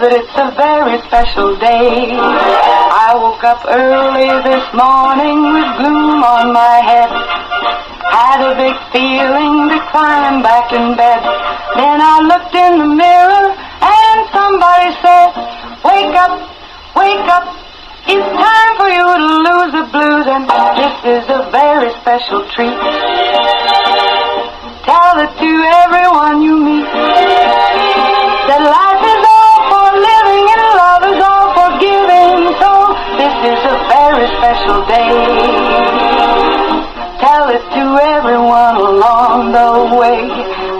but it's a very special day. I woke up early this morning with gloom on my head. Had a big feeling to climb back in bed. Then I looked in the mirror and somebody said, wake up, wake up. It's time for you to lose the blues, and this is a very special treat. Tell it to everyone you meet, that life is all for living and love is all for giving. So this is a very special day. Tell it to everyone along the way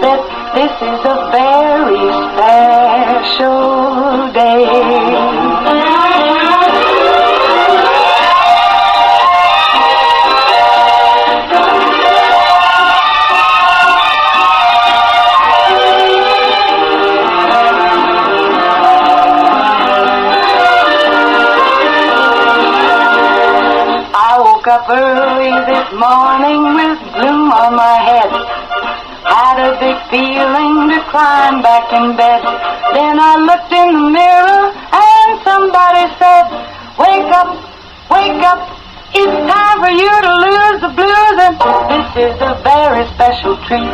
that this is a very special day. Up early this morning with gloom on my head. Had a big feeling to climb back in bed. Then I looked in the mirror and somebody said, wake up, wake up. It's time for you to lose the blues, and this is a very special treat.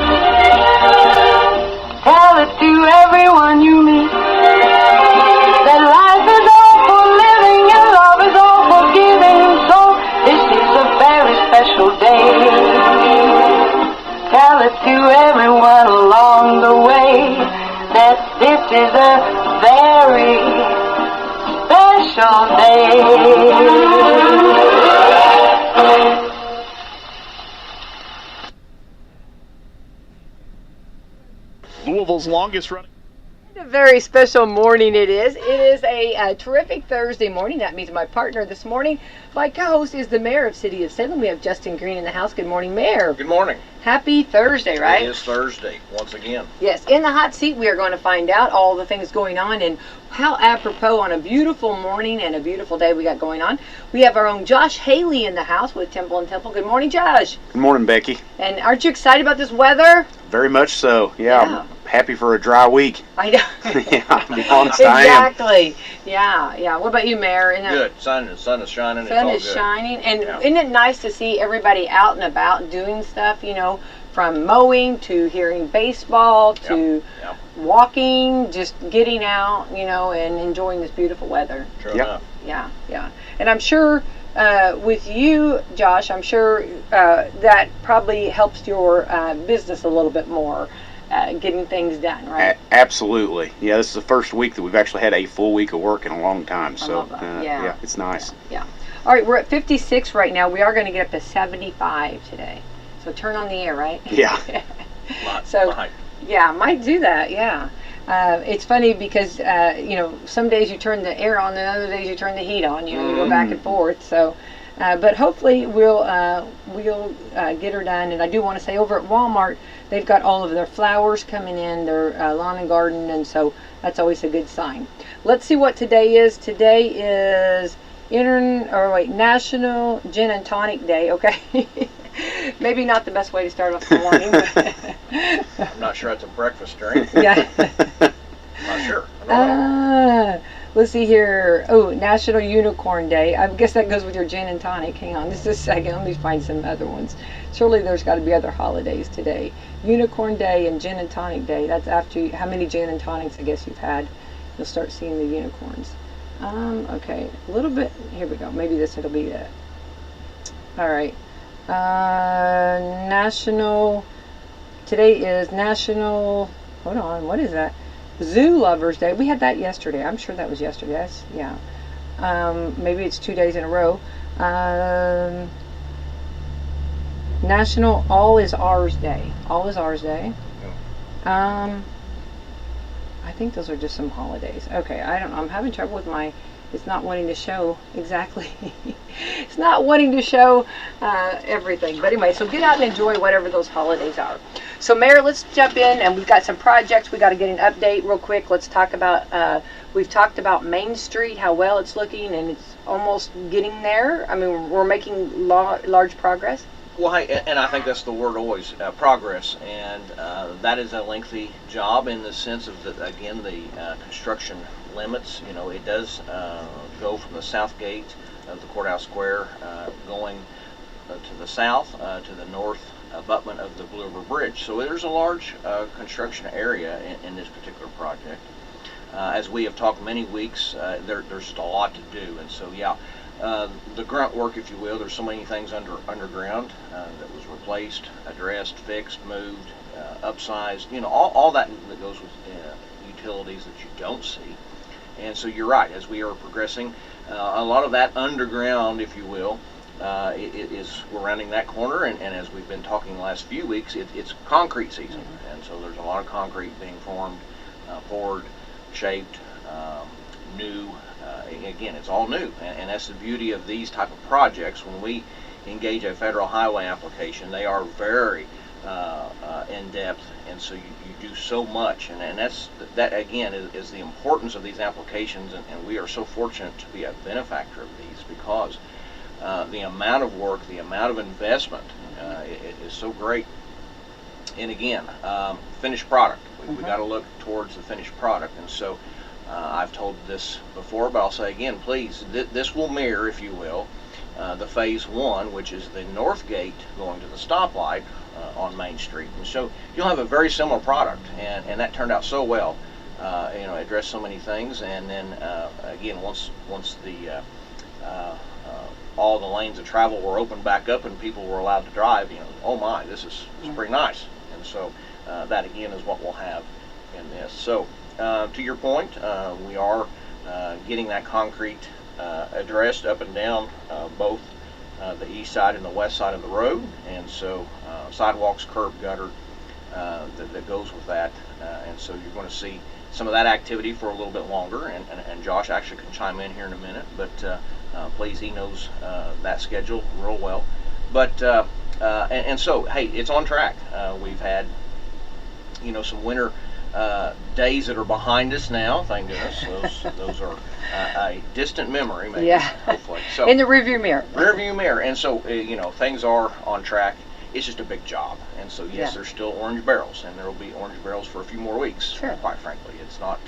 Tell it to everyone you meet, that life is all for living and love is all for giving. So this is a very special day. Tell it to everyone along the way that this is a very special day. Louisville's longest running. A very special morning it is. It is a terrific Thursday morning. That means my partner this morning, my co-host, is the mayor of City of Salem. We have Justin Green in the house. Good morning, Mayor. Good morning. Happy Thursday, right? It is Thursday, once again. Yes, in the hot seat we are going to find out all the things going on and how apropos on a beautiful morning and a beautiful day we got going on. We have our own Josh Haley in the house with Temple and Temple. Good morning, Josh. Good morning, Becky. And aren't you excited about this weather? Very much so. Yeah. I'm happy for a dry week. I know. Yeah, to be honest, exactly. Yeah. What about you, Mayor? Good. Sun is shining. Sun is shining. And isn't it nice to see everybody out and about doing stuff, from mowing to hearing baseball to walking, just getting out, and enjoying this beautiful weather. True enough. Yeah. And I'm sure with you, Josh, I'm sure that probably helps your business a little bit more. Getting things done, right? Absolutely. Yeah, this is the first week that we've actually had a full week of work in a long time. So, yeah, it's nice. Yeah. All right, we're at 56 right now. We are going to get up to 75 today. So turn on the air, right? Yeah. Yeah, might do that, yeah. It's funny because, some days you turn the air on and other days you turn the heat on. You go back and forth. So, but hopefully we'll get her done. And I do want to say over at Walmart, they've got all of their flowers coming in, their lawn and garden, and so that's always a good sign. Let's see what today is. Today is National Gin and Tonic Day, okay? Maybe not the best way to start off the morning. But I'm not sure it's a breakfast drink. Yeah. Not sure. I don't know. Let's see here. Oh, National Unicorn Day. I guess that goes with your gin and tonic. Hang on just a second. Let me find some other ones. Surely there's got to be other holidays today. Unicorn Day and Gin and Tonic Day. That's after how many gin and tonics I guess you've had. You'll start seeing the unicorns. Okay. A little bit. Here we go. Maybe it'll be that. All right. Today is National, hold on, what is that? Zoo Lovers Day. We had that yesterday. I'm sure that was yesterday. Maybe it's 2 days in a row. National All Is Ours Day. All Is Ours Day. I think those are just some holidays. Okay, I don't know. I'm having trouble with it's not wanting to show exactly. It's not wanting to show everything. But anyway, so get out and enjoy whatever those holidays are. So, Mayor, let's jump in, and we've got some projects. We got to get an update real quick. Let's talk about. We've talked about Main Street, how well it's looking, and it's almost getting there. I mean, we're making large progress. Well, and I think that's the word always, progress, and that is a lengthy job in the sense of that. Again, the construction limits. You know, it does go from the south gate of the courthouse square, going to the south to the north abutment of the Blue River Bridge. So there's a large construction area in this particular project. As we have talked many weeks, there's just a lot to do, and so yeah, the grunt work, if you will. There's so many things underground that was replaced, addressed, fixed, moved, upsized. You know, all that goes with utilities that you don't see. And so you're right. As we are progressing, a lot of that underground, if you will, we're rounding that corner, and as we've been talking the last few weeks, it's concrete season, and so there's a lot of concrete being formed, poured, shaped, new. Again, it's all new, and that's the beauty of these type of projects. When we engage a federal highway application, they are very in depth, and so you do so much, and that again is the importance of these applications, and we are so fortunate to be a benefactor of these, because the amount of work, the amount of investment is so great. And again, finished product. We got to look towards the finished product, and so I've told this before, but I'll say again, please, this will mirror, if you will, the phase one, which is the north gate going to the stoplight on Main Street, and so you'll have a very similar product, and that turned out so well. You know, addressed so many things, and then again, once the all the lanes of travel were opened back up and people were allowed to drive, you know, oh my, this is pretty nice. And so that again is what we'll have in this. So to your point, we are getting that concrete addressed up and down both the east side and the west side of the road, and so sidewalks, curb, gutter, that goes with that, and so you're going to see some of that activity for a little bit longer, and Josh actually can chime in here in a minute, but please, he knows that schedule real well. But and so, hey, it's on track. We've had, you know, some winter days that are behind us now, thank goodness. Those are a distant memory, maybe, hopefully. So in the rearview mirror. Rearview mirror, and so you know, things are on track. It's just a big job, and so yes, there's still orange barrels, and there will be orange barrels for a few more weeks. Sure. Quite frankly, it's not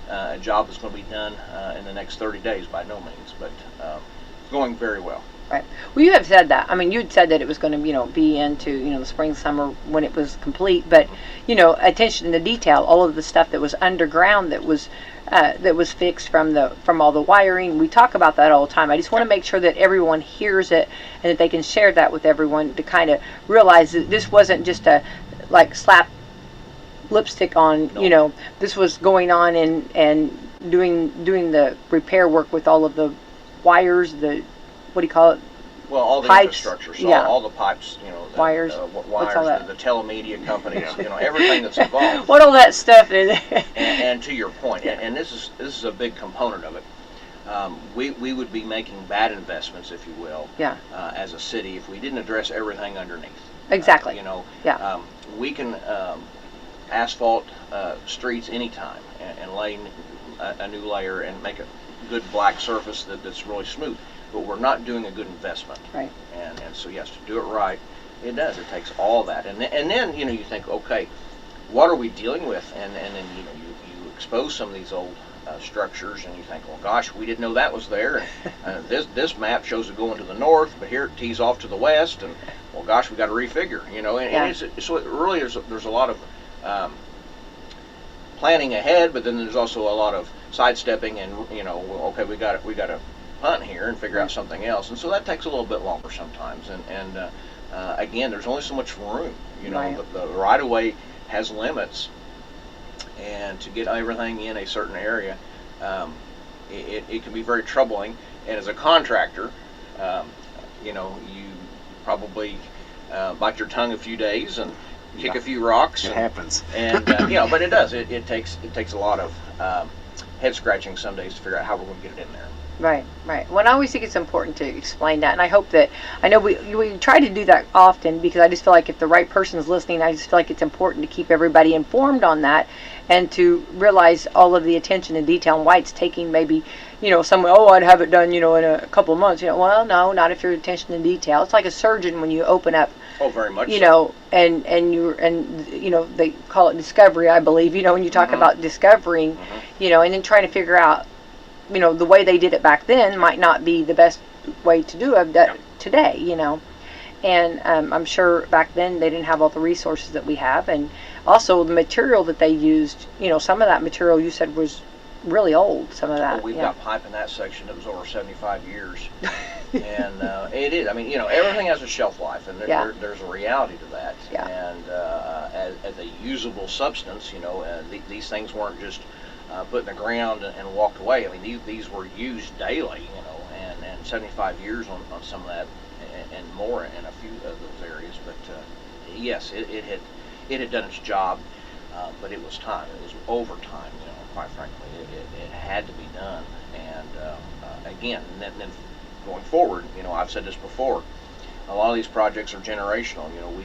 a job that's going to be done in the next 30 days by no means, but it's going very well. Right. Well, you have said that. I mean, you had said that it was going to, you know, be into, you know, the spring, summer when it was complete. But, you know, attention to detail, all of the stuff that was underground that was fixed from all the wiring. We talk about that all the time. I just want to make sure that everyone hears it and that they can share that with everyone to kind of realize that this wasn't just a like slap lipstick on. Nope. You know, this was going on and doing the repair work with all of the wires, the, what do you call it? Well, all the pipes, infrastructure, so all the pipes, you know, wires, the telemedia companies, you know, everything that's involved. What all that stuff is. And to your point, and this is a big component of it. We would be making bad investments, if you will, as a city, if we didn't address everything underneath. Exactly. You know, we can asphalt streets anytime and lay a new layer and make a good black surface that's really smooth. But we're not doing a good investment. Right. And so yes, to do it right, it does. It takes all that, and then you know, you think, okay, what are we dealing with? And then you know, you expose some of these old structures, and you think, well, gosh, we didn't know that was there. And this map shows it going to the north, but here it tees off to the west, and well, gosh, we got to refigure. You know, and so it really there's a lot of planning ahead, but then there's also a lot of sidestepping, and you know, okay, we got to hunt here and figure out something else, and so that takes a little bit longer sometimes, and again, there's only so much room, you know. The right-of-way has limits, and to get everything in a certain area, it can be very troubling, and as a contractor, you know, you probably bite your tongue a few days and kick a few rocks. It happens. And you know, but it does. It takes a lot of head scratching some days to figure out how we're going to get it in there. Right. Well, I always think it's important to explain that, and I know we try to do that often, because I just feel like if the right person is listening, I just feel like it's important to keep everybody informed on that, and to realize all of the attention and detail and why it's taking maybe, someone, oh, I'd have it done, in a couple of months. Well, no, not if you're attention to detail. It's like a surgeon when you open up. Oh, very much. And they call it discovery, I believe. When you talk about discovering, and then trying to figure out, the way they did it back then might not be the best way to do it today. And I'm sure back then they didn't have all the resources that we have, and also the material that they used. Some of that material you said was really old. Some of that. Well, we've got pipe in that section that was over 75 years, and it is. I mean, everything has a shelf life, and there's a reality to that. Yeah. And as a usable substance, these things weren't just put in the ground and walked away. I mean, these were used daily, and 75 years on some of that, and more in a few of those areas. But yes, it had done its job, but it was time. It was overtime. Quite frankly, it had to be done. And again, then going forward, I've said this before. A lot of these projects are generational. We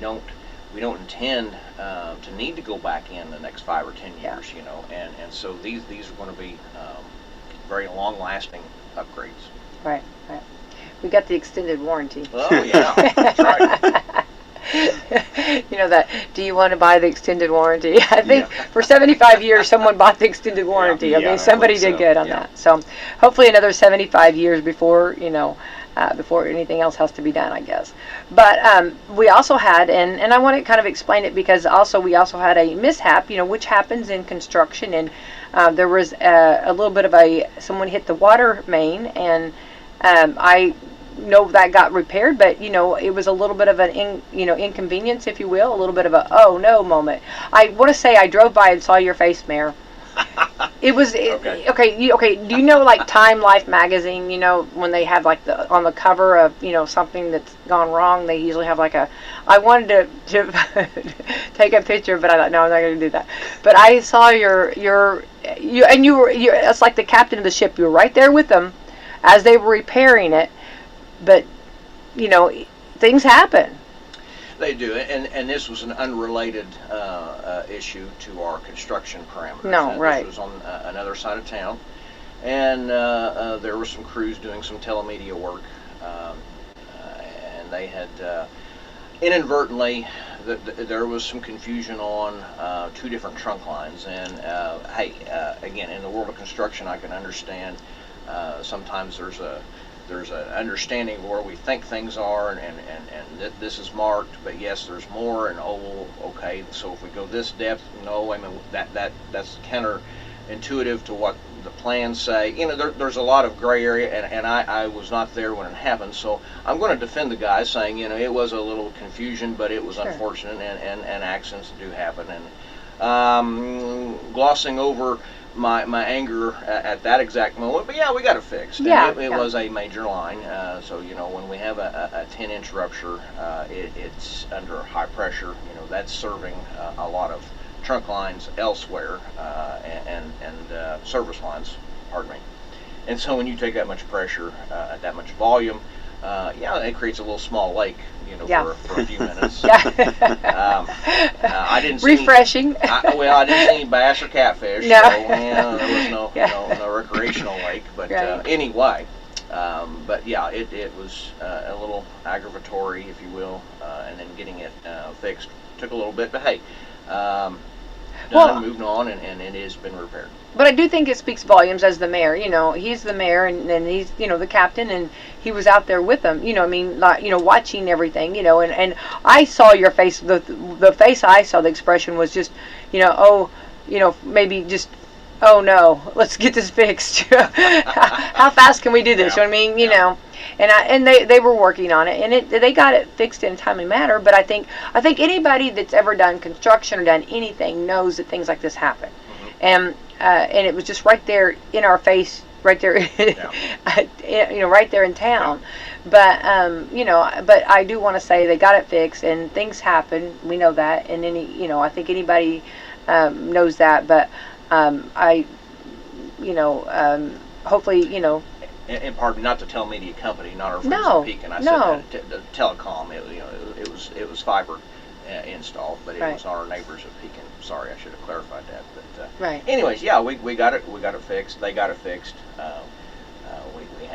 don't intend to need to go back in the next 5 or 10 years. And so these are going to be very long-lasting upgrades. Right. We got the extended warranty. Oh yeah, that's right. That, do you want to buy the extended warranty? I think for 75 years someone bought the extended warranty. Somebody did good on that. So hopefully another 75 years before, before anything else has to be done, I guess. But we also had, and I want to kind of explain it because we also had a mishap, which happens in construction. And there was a little bit of someone hit the water main, and I know that got repaired, but it was a little bit of an inconvenience, if you will, a little bit of a oh no moment. I want to say I drove by and saw your face, Mayor. It was okay. Do you know like Time Life magazine? When they have like on the cover of something that's gone wrong, they usually have like I wanted to take a picture, but I thought no, I'm not going to do that. But I saw you were it's like the captain of the ship. You were right there with them as they were repairing it. But, things happen. They do, and this was an unrelated issue to our construction parameters. No, right. This was on another side of town, and there were some crews doing some telemedia work, and they had inadvertently, there was some confusion on 2 different trunk lines. And again, in the world of construction, I can understand sometimes there's an understanding of where we think things are, and this is marked, but yes, there's more, and okay, so if we go this depth, no, I mean, that's counterintuitive to what the plans say. There's a lot of gray area, and I was not there when it happened, so I'm going to defend the guys, saying, it was a little confusion, but it was unfortunate, and accidents do happen, and glossing over my anger at that exact moment, but we got it fixed. It was a major line, so when we have a 10-inch rupture, it's under high pressure. That's serving a lot of trunk lines elsewhere, and service lines, pardon me. And so when you take that much pressure at that much volume, it creates a little small lake, for a few minutes. I didn't see refreshing. I didn't see any bass or catfish. No. So, there was no recreational lake. But anyway, it was a little aggravatory, if you will, and then getting it fixed took a little bit. But hey, moving on, and it has been repaired. But I do think it speaks volumes as the mayor. He's the mayor, and he's the captain, and he was out there with them. Watching everything. And I saw your face. The face I saw, the expression was just, maybe just, oh no, let's get this fixed. How fast can we do this? You know what I mean? And they were working on it, and they got it fixed in a timely manner. But I think anybody that's ever done construction or done anything knows that things like this happen. And it was just right there in our face, right there, right there in town. But but I do want to say they got it fixed, and things happen. We know that, and I think anybody knows that. But hopefully, And pardon me, not the telemedia company, not our friends at Pekin. I said that, the telecom. It was fiber installed, but it was our neighbors at Pekin. Sorry, I should have clarified that. But anyways, we got it fixed. They got it fixed.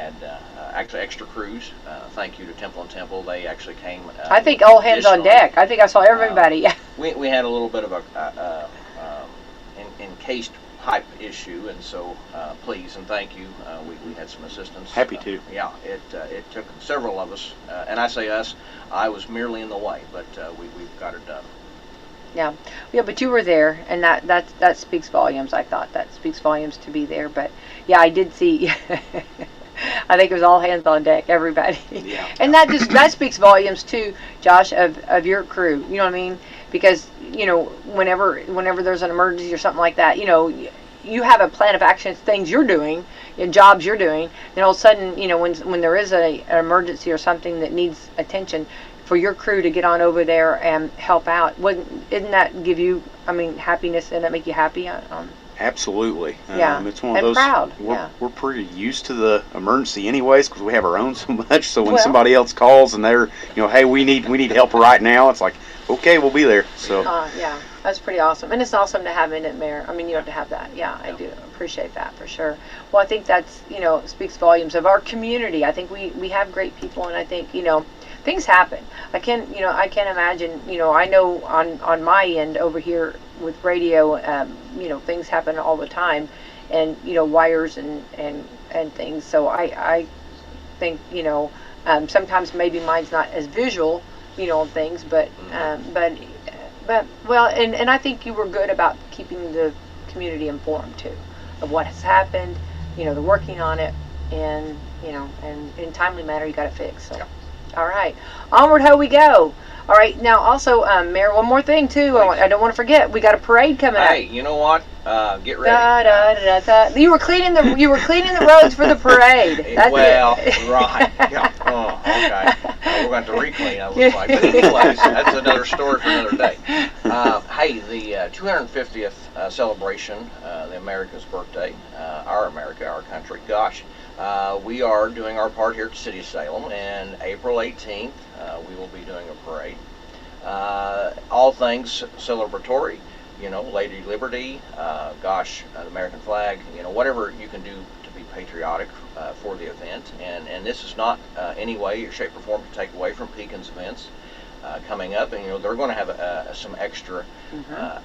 had actually extra crews. Thank you to Temple and Temple. They actually came. I think all hands on deck. I think I saw everybody. We had a little bit of a encased pipe issue, and so please and thank you. We had some assistance. Happy to. Yeah, it took several of us, and I say us. I was merely in the way, but we've got it done. Yeah, but you were there, and that speaks volumes. I thought that speaks volumes to be there. But yeah, I did see. I think it was all hands on deck, everybody. Yeah. And that speaks volumes too, Josh, of your crew. You know what I mean? Because whenever there's an emergency or something like that, you have a plan of action, things you're doing, jobs you're doing. Then all of a sudden, when there is an emergency or something that needs attention, for your crew to get on over there and help out, isn't that give you, happiness, and that make you happy? Absolutely. Yeah. It's one of and those. Proud. We're pretty used to the emergency anyways, because we have our own so much. So when Well, somebody else calls and they're, hey, we need help right now, it's like, okay, we'll be there. So. Yeah, that's pretty awesome, and it's awesome to have in it, Mayor. You have to have that. Yeah, I do appreciate that for sure. Well, I think that's speaks volumes of our community. I think we have great people, and I think things happen. I can't imagine. I know on my end over here with radio, things happen all the time, and wires and things. So I think sometimes maybe mine's not as visual, on things, but well, and I think you were good about keeping the community informed too of what has happened. They're working on it, and and in timely manner you got it fixed. So. All right, onward ho we go. All right, now also, Mayor, one more thing too. I don't want to forget. We got a parade coming up. Hey, you know what? Get ready. You were cleaning the roads for the parade. Well, right. Yeah. Oh, okay. We're going to have to reclean. It looks like. But anyways, that's another story for another day. Hey, the 250th celebration, the America's birthday, our America, our country. Gosh. We are doing our part here at the City of Salem, and April 18th we will be doing a parade. All things celebratory, Lady Liberty, the American flag, whatever you can do to be patriotic for the event. And this is not any way, shape, or form to take away from Pekin's events coming up. And they're going to have some extra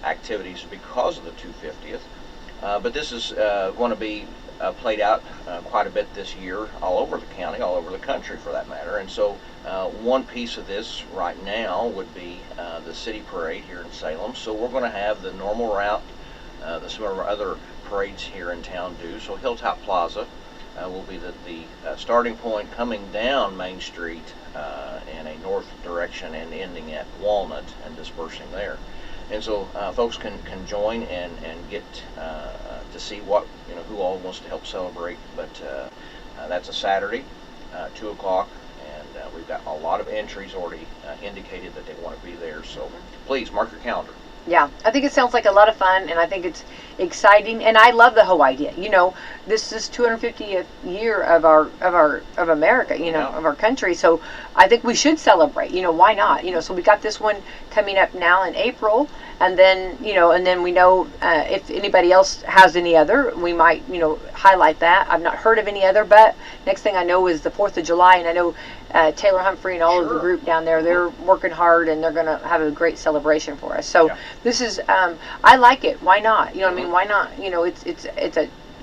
activities because of the 250th. But this is going to be played out quite a bit this year all over the county, all over the country for that matter. And so one piece of this right now would be the city parade here in Salem. So we're going to have the normal route that some of our other parades here in town do. So Hilltop Plaza will be the starting point, coming down Main Street in a north direction and ending at Walnut and dispersing there. And so folks can join and get to see who all wants to help celebrate. But that's a Saturday, 2 o'clock, and we've got a lot of entries already indicated that they want to be there. So please mark your calendar. Yeah, I think it sounds like a lot of fun, and I think it's exciting, and I love the whole idea. This is 250th year of America, of our country. So I think we should celebrate. Why not? So we got this one coming up now in April, and then we know if anybody else has any other, we might highlight that. I've not heard of any other, but next thing I know is the 4th of July, and I know Taylor Humphrey and all of the group down there, they're working hard, and they're going to have a great celebration for us. So this is, I like it. Why not? Why not?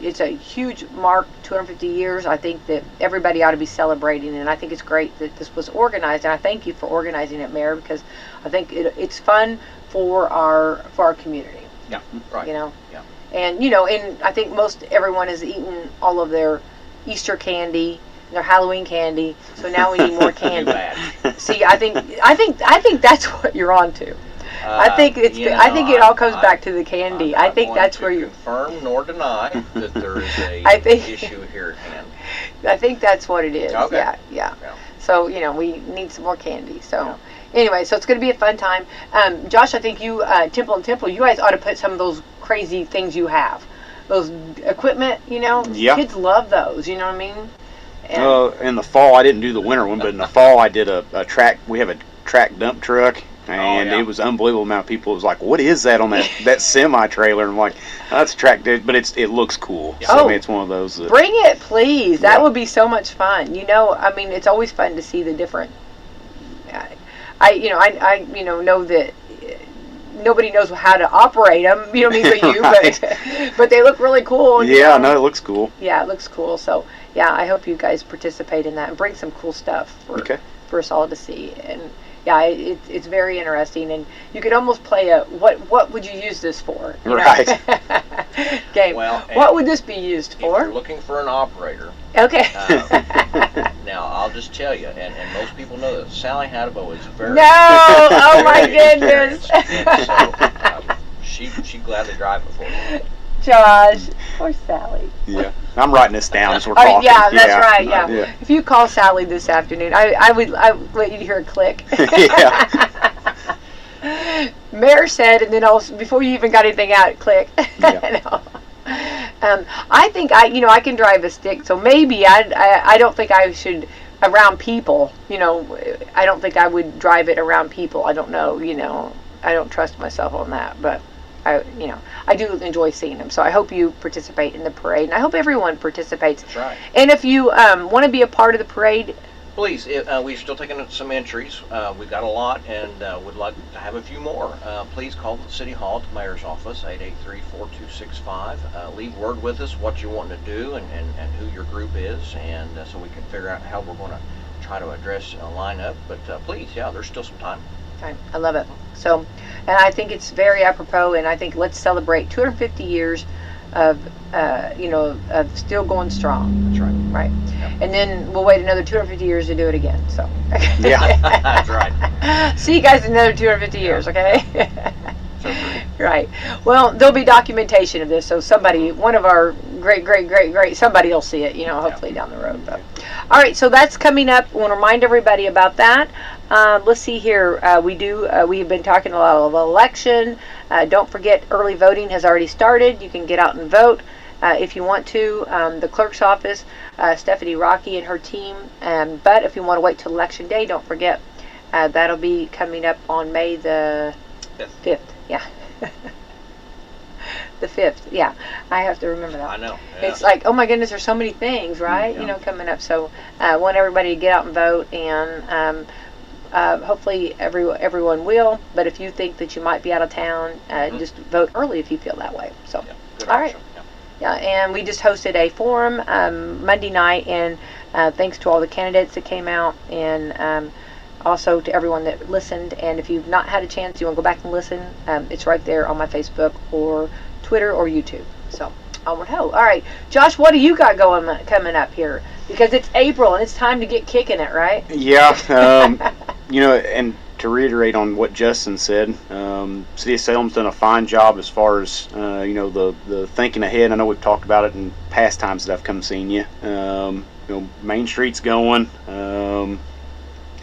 It's a huge mark, 250 years. I think that everybody ought to be celebrating, and I think it's great that this was organized. And I thank you for organizing it, Mayor, because I think it's fun for our community. Yeah, right. Yeah. And and I think most everyone has eaten all of their Easter candy, their Halloween candy. So now we need more candy. See, I think that's what you're on to. I think I think it all comes back to the candy. I think that's where you confirm nor deny that there is a issue here at hand. I think that's what it is. Okay. Yeah. So we need some more candy. So anyway, so it's going to be a fun time. Josh, I think you Temple and Temple, you guys ought to put some of those crazy things you have, those equipment. Yeah. Kids love those. You know what I mean? In the fall, I didn't do the winter one, but in the fall, I did a track. We have a track dump truck. And yeah. it was unbelievable amount of people. It was like, what is that on that semi trailer? And I'm like, oh, that's a track, dude, but it looks cool. Yeah. So, I Oh. mean, it's one of those that, Bring it, please. That Yeah. would be so much fun. You know, I mean, it's always fun to see the different. I know that nobody knows how to operate them. You know what I mean, but you, Right. but they look really cool. you yeah, know. no, it looks cool. Yeah, it looks cool. So yeah, I hope you guys participate in that and bring some cool stuff for us all to see. And yeah, it's very interesting. And you could almost play a what would you use this for? You know? Right. Game. Well, What would this be used If you're for? looking for an operator, Okay. now I'll just tell you, and most people know this, Sally Hadabo is very No! Oh my very goodness! experienced. And so, she'd gladly drive it for you. Josh, poor Sally. Yeah. I'm writing this down as we're Oh talking. yeah, that's right. Yeah. Yeah. If you call Sally this afternoon, I would let you hear a click. Yeah. Mayor said, and then before you even got anything out, click. Yeah. No. I think I can drive a stick, so maybe I don't think I should around people. You know, I don't think I would drive it around people. I don't know. You know, I don't trust myself on that, but. I do enjoy seeing them. So I hope you participate in the parade, and I hope everyone participates. That's right. And if you want to be a part of the parade, Please, we're still taking some entries. We've got a lot, and would like to have a few more. Please call the City Hall at the Mayor's office, 883-4265. Leave word with us what you want to do and who your group is, and so we can figure out how we're going to try to address a lineup. But please, yeah, there's still some time. I love it. So, and I think it's very apropos, and I think let's celebrate 250 years of of still going strong. That's right. Right. Yep. And then we'll wait another 250 years to do it again. So. Yeah. That's right. See you guys in another 250 years, okay? So true. Right. Well, there'll be documentation of this, so one of our great, somebody will see it, hopefully down the road. But. All right, so that's coming up. I want to remind everybody about that. Let's see here. We've been talking a lot of election. Don't forget, early voting has already started. You can get out and vote if you want to. The clerk's office, Stephanie Rocky and her team. But if you want to wait till election day, don't forget. That'll be coming up on May the 5th. Yeah. The 5th. Yeah. I have to remember that. I know. Yeah. It's like, oh my goodness, there's so many things, right? Yeah. Coming up. So I want everybody to get out and vote, and hopefully everyone will. But if you think that you might be out of town, just vote early if you feel that way. So, Yeah, good all right. option. Yeah. Yeah, and we just hosted a forum Monday night, and thanks to all the candidates that came out, and also to everyone that listened. And if you've not had a chance, you want to go back and listen, it's right there on my Facebook or Twitter or YouTube. So, onward ho. All right, Josh, what do you got coming up here? Because it's April and it's time to get kicking it, right? Yeah. And to reiterate on what Justin said, City of Salem's done a fine job as far as the thinking ahead. I know we've talked about it in past times that I've come seen you. Main Street's going.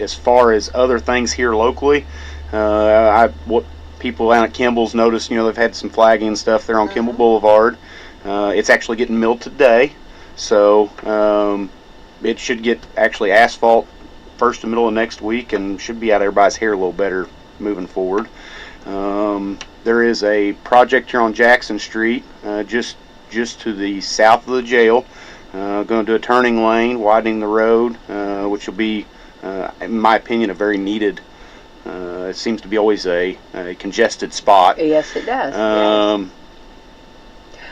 As far as other things here locally, what people out at Kimball's noticed, they've had some flagging and stuff there on Kimball Boulevard. It's actually getting milled today, so it should get actually asphalt first to middle of next week, and should be out of everybody's hair a little better moving forward. There is a project here on Jackson Street, just to the south of the jail. Going to do a turning lane, widening the road, which will be, in my opinion, a very needed. It seems to be always a congested spot. Yes, it does. Yes.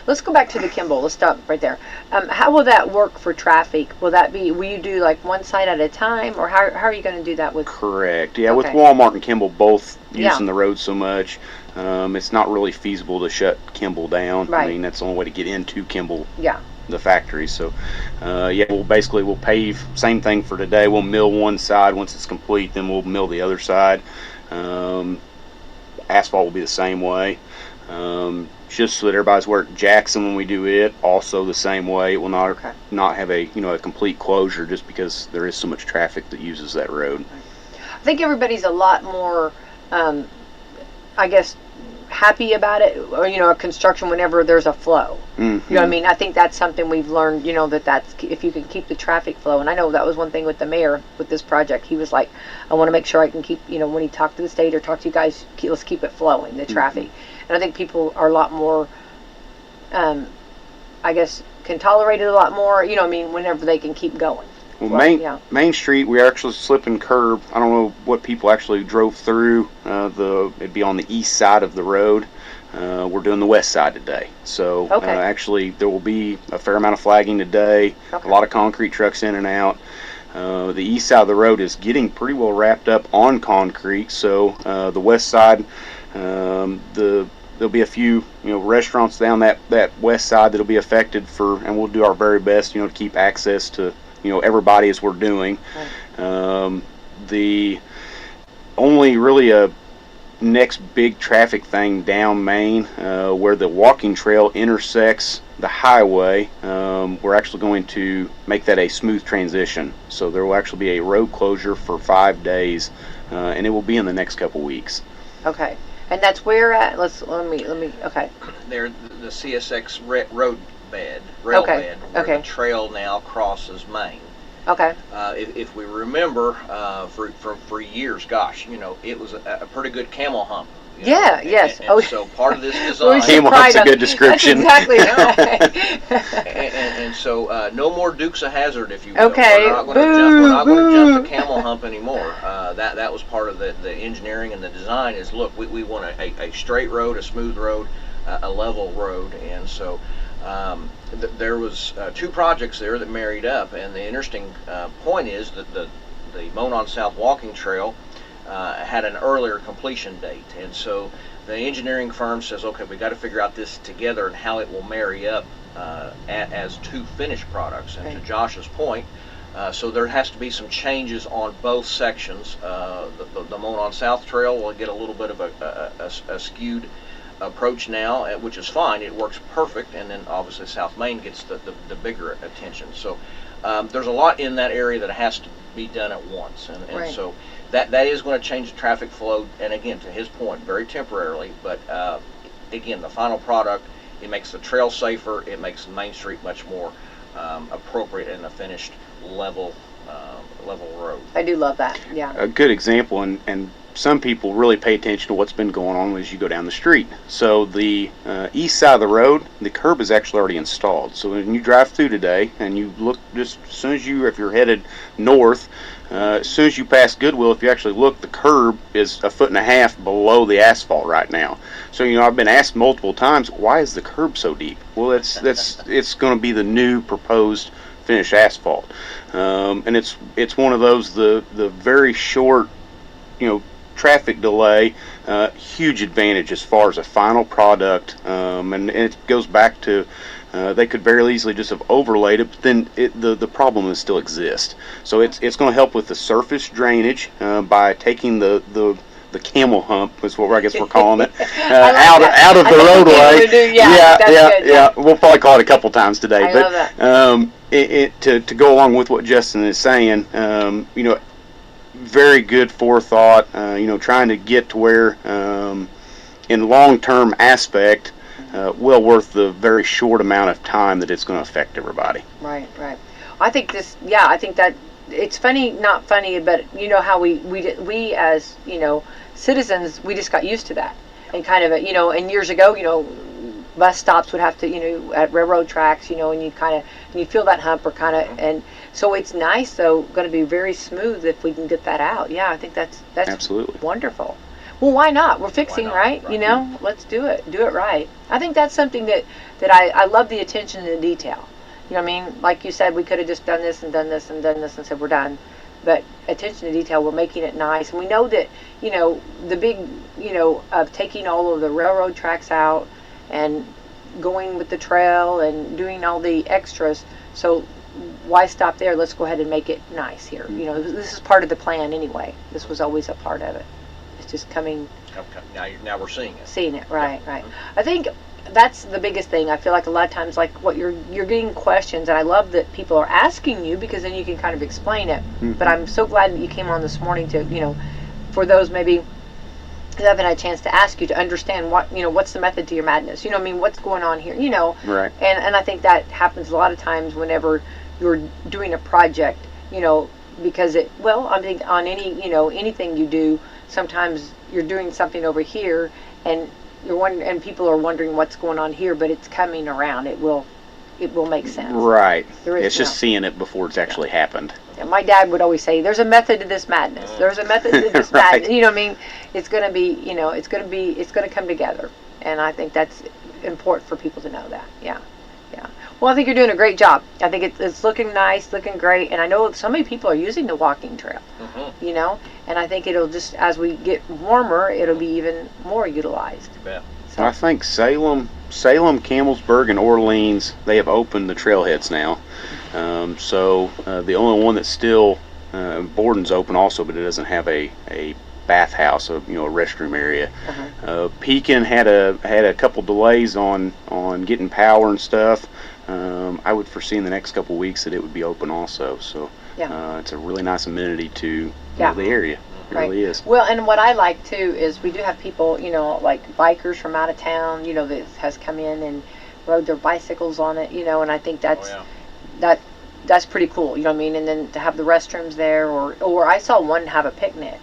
Let's go back to the Kimball. Let's stop right there. How will that work for traffic? Will you do like one side at a time, or how are you going to do that with? Correct. Yeah, Okay. with Walmart and Kimball both Yeah. using the road so much, it's not really feasible to shut Kimball down. Right. I mean, that's the only way to get into Kimball, Yeah. the factory. So, we'll pave. Same thing for today. We'll mill one side. Once it's complete, then we'll mill the other side. Asphalt will be the same way. Just so that everybody's aware, Jackson, when we do it, also the same way. It will not have a complete closure just because there is so much traffic that uses that road. I think everybody's a lot more, I guess, happy about it, or a construction whenever there's a flow. You know what I mean? I think that's something we've learned. That's if you can keep the traffic flow. And I know that was one thing with the mayor with this project. He was like, I want to make sure I can keep. When he talked to the state or talked to you guys, let's keep it flowing, the traffic. And I think people are a lot more. I guess can tolerate it a lot more. Whenever they can keep going. Well, Main Street, we actually slipping curb. I don't know what people actually drove through. It'd be on the east side of the road. We're doing the west side today. So actually, there will be a fair amount of flagging today. A lot of concrete trucks in and out. The east side of the road is getting pretty well wrapped up on concrete. So the west side, there'll be a few restaurants down that west side that'll be affected and we'll do our very best to keep access to everybody as we're doing. The only really a next big traffic thing down Main, where the walking trail intersects the highway, we're actually going to make that a smooth transition. So there will actually be a road closure for 5 days, and it will be in the next couple weeks. Okay. And that's where at? Let me. Okay. There, the CSX rail bed, where the trail now crosses Main. Okay. If we remember, for years, gosh, it was a pretty good camel hump. Yes. So part of this design. Camel hump's a good description. That's exactly right. and so no more Dukes of Hazzard, if you will. Okay. We're not going to jump the camel hump anymore. That was part of the engineering and the design. Is look, we want a straight road, a smooth road, a level road, and so. There was 2 projects there that married up, and the interesting point is that the Monon South Walking Trail had an earlier completion date, and so the engineering firm says, okay, we got to figure out this together and how it will marry up as 2 finished products. And to Josh's point, so there has to be some changes on both sections. The Monon South Trail will get a little bit of a skewed approach now, which is fine. It works perfect, and then obviously South Main gets the bigger attention. So there's a lot in that area that has to be done at once, and so that is going to change the traffic flow. And again, to his point, very temporarily, but again, the final product, it makes the trail safer. It makes Main Street much more appropriate and a finished level road. I do love that. Yeah. A good example, and some people really pay attention to what's been going on as you go down the street. So the east side of the road, the curb is actually already installed. So when you drive through today and you look, just as soon as if you're headed north, as soon as you pass Goodwill, if you actually look, the curb is 1.5 feet below the asphalt right now. So I've been asked multiple times, why is the curb so deep? Well, it's going to be the new proposed finished asphalt, and it's one of those the very short traffic delay, huge advantage as far as a final product, and it goes back to they could very easily just have overlaid it, but then the problem will still exist. So it's going to help with the surface drainage by taking the camel hump is what I guess we're calling it out of the roadway. Yeah. We'll probably call it a couple times today. Love that. To go along with what Justin is saying, very good forethought, trying to get to where in long-term aspect, well worth the very short amount of time that it's going to affect everybody. Right. I think that it's funny, not funny, but how we as citizens, we just got used to that, and kind of and years ago, bus stops would have to, at railroad tracks, and you feel that hump or and so it's nice though, going to be very smooth if we can get that out. Yeah, I think that's absolutely wonderful. Well, why not? We're fixing, right? Let's do it right. I think that's something that I love, the attention to detail. Like you said, we could have just done this and done this and done this and said we're done. But attention to detail, we're making it nice. And we know that, the big, of taking all of the railroad tracks out and going with the trail and doing all the extras. So why stop there? Let's go ahead and make it nice here. This is part of the plan anyway. This was always a part of it. It's just coming. Now we're seeing it. Seeing it, right. I think that's the biggest thing. I feel like a lot of times, like what you're getting questions, and I love that people are asking you, because then you can kind of explain it. But I'm so glad that you came on this morning to, for those maybe who haven't had a chance to ask you to understand what's the method to your madness. What's going on here, Right. And I think that happens a lot of times whenever you're doing a project, because I think on anything you do, sometimes you're doing something over here and and people are wondering what's going on here, but it's coming around. It will make sense. Right. It's just seeing it before it's actually happened. Yeah, my dad would always say, "There's a method to this madness. There's a method to this Right. madness." It's going to be, it's going to come together, and I think that's important for people to know that. Yeah. Well, I think you're doing a great job. I think it's looking nice, looking great, and I know so many people are using the walking trail. And I think it'll just, as we get warmer, it'll be even more utilized. Yeah. So I think Salem, Campbellsburg, and Orleans, they have opened the trailheads now. So the only one that's still Borden's open also, but it doesn't have a bathhouse, a restroom area. Pekin had a couple delays on getting power and stuff. I would foresee in the next couple weeks that it would be open also. So it's a really nice amenity to the area. It really is. Well, and what I like too is we do have people, like bikers from out of town, that has come in and rode their bicycles on it, and I think that's that's pretty cool, And then to have the restrooms there, or I saw one have a picnic,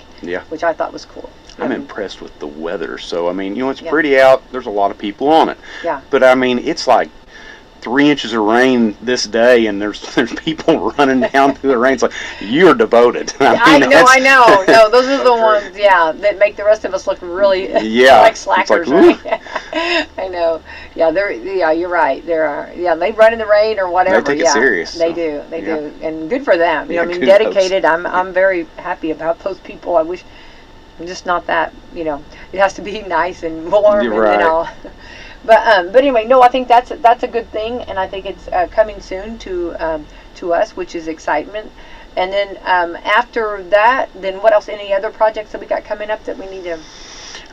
which I thought was cool. I'm impressed with the weather. So it's pretty out. There's a lot of people on it. Yeah. But it's like 3 inches of rain this day, and there's people running down through the rain. It's like, you're devoted. I know. No, those are the ones, that make the rest of us look really like slackers, like, right? I know. Yeah, you're right. There are. Yeah, they run in the rain or whatever. They take it serious. They do. They do, and good for them. Kudos. Dedicated. I'm very happy about those people. I wish I'm just not that. It has to be nice and warm, You're right. But anyway, no, I think that's a good thing, and I think it's coming soon to us, which is excitement. And then after that, then what else? Any other projects that we got coming up that we need to?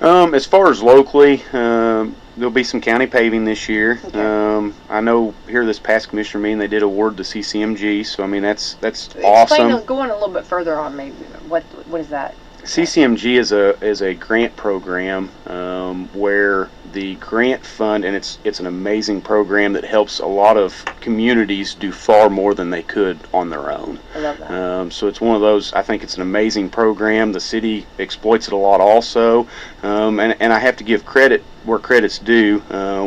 As far as locally, there'll be some county paving this year. Okay. I know here this past commissioner meeting they did award the CCMG, so that's Explain, awesome. Going a little bit further on, maybe what is that? CCMG is a grant program where the grant fund, and it's an amazing program that helps a lot of communities do far more than they could on their own. I love that. So it's one of those. I think it's an amazing program. The city exploits it a lot also, and I have to give credit where credit's due.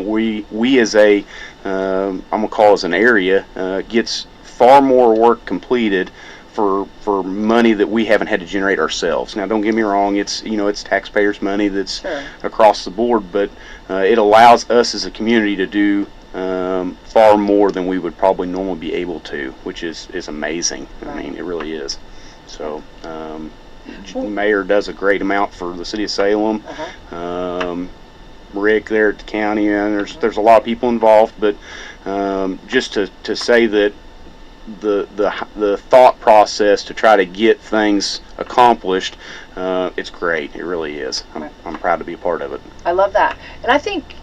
We as a I'm gonna call as an area gets far more work completed for money that we haven't had to generate ourselves. Now, don't get me wrong, it's taxpayers' money that's across the board, but it allows us as a community to do far more than we would probably normally be able to, which is amazing. Right. I mean, it really is. So, the mayor does a great amount for the city of Salem. Rick there at the county, and there's a lot of people involved, but just to say that the thought process to try to get things accomplished, it's great. It really is. I'm proud to be a part of it. I love that, and I think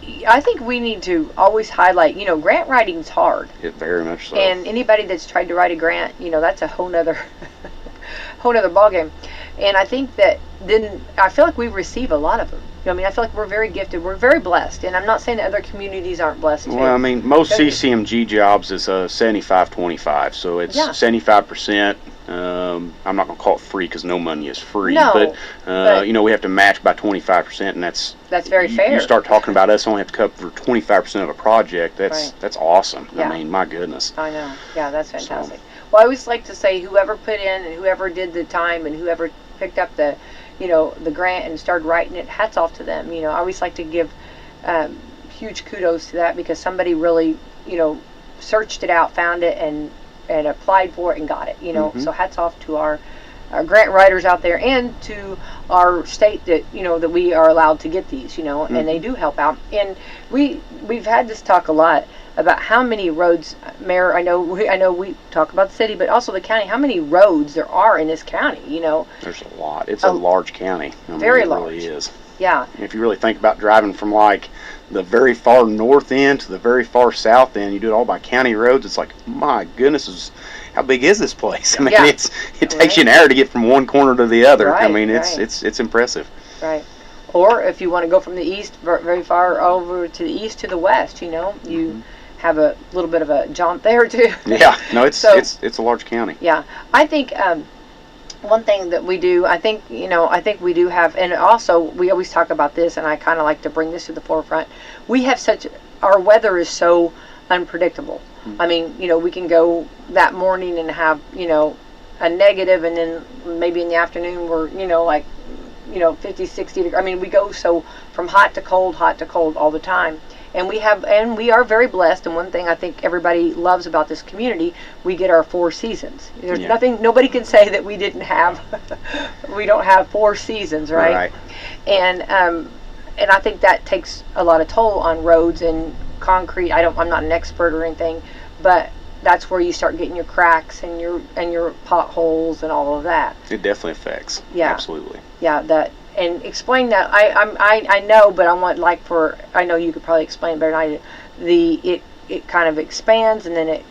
we need to always highlight. Grant writing's hard. It very much so. And anybody that's tried to write a grant, that's a whole nother ballgame. And I think that then I feel like we receive a lot of them. I feel like we're very gifted. We're very blessed. And I'm not saying that other communities aren't blessed too. Well, I mean, most CCMG jobs is 75-25. So it's 75%. I'm not going to call it free because no money is free. No, but we have to match by 25%, and that's very fair. You start talking about us only have to cover 25% of a project. That's awesome. Yeah. I mean, my goodness. I know. Yeah, that's fantastic. Well, I always like to say whoever put in and whoever did the time and whoever picked up the grant and started writing it, hats off to them. I always like to give huge kudos to that because somebody really, searched it out, found it, and applied for it and got it. So hats off to our grant writers out there and to our state that that we are allowed to get these. And they do help out. And we've had this talk a lot about how many roads, Mayor. I know we talk about the city, but also the county. How many roads there are in this county? There's a lot. It's a large county. Very large. It really is. Yeah. If you really think about driving from like the very far north end to the very far south end, you do it all by county roads. It's like, my goodness, how big is this place? I mean, it takes you an hour to get from one corner to the other. Right, I mean, it's impressive. Right. Or if you want to go from the east very far over to the east to the west, you have a little bit of a jaunt there too. Yeah, no, it's a large county. Yeah, I think one thing that we do, I think we do have, and also we always talk about this, and I kind of like to bring this to the forefront. We have our weather is so unpredictable. I mean, we can go that morning and have, a negative, and then maybe in the afternoon we're, 50, 60 degrees. I mean, we go from hot to cold all the time. And we are very blessed. And one thing I think everybody loves about this community, we get our 4 seasons. There's nobody can say that we don't have 4 seasons, right? And I think that takes a lot of toll on roads and concrete. I'm not an expert or anything, but that's where you start getting your cracks and your potholes and all of that. It definitely affects. Yeah, absolutely. Yeah, and explain that. I know, but I want I know you could probably explain better than I do. It kind of expands, and then it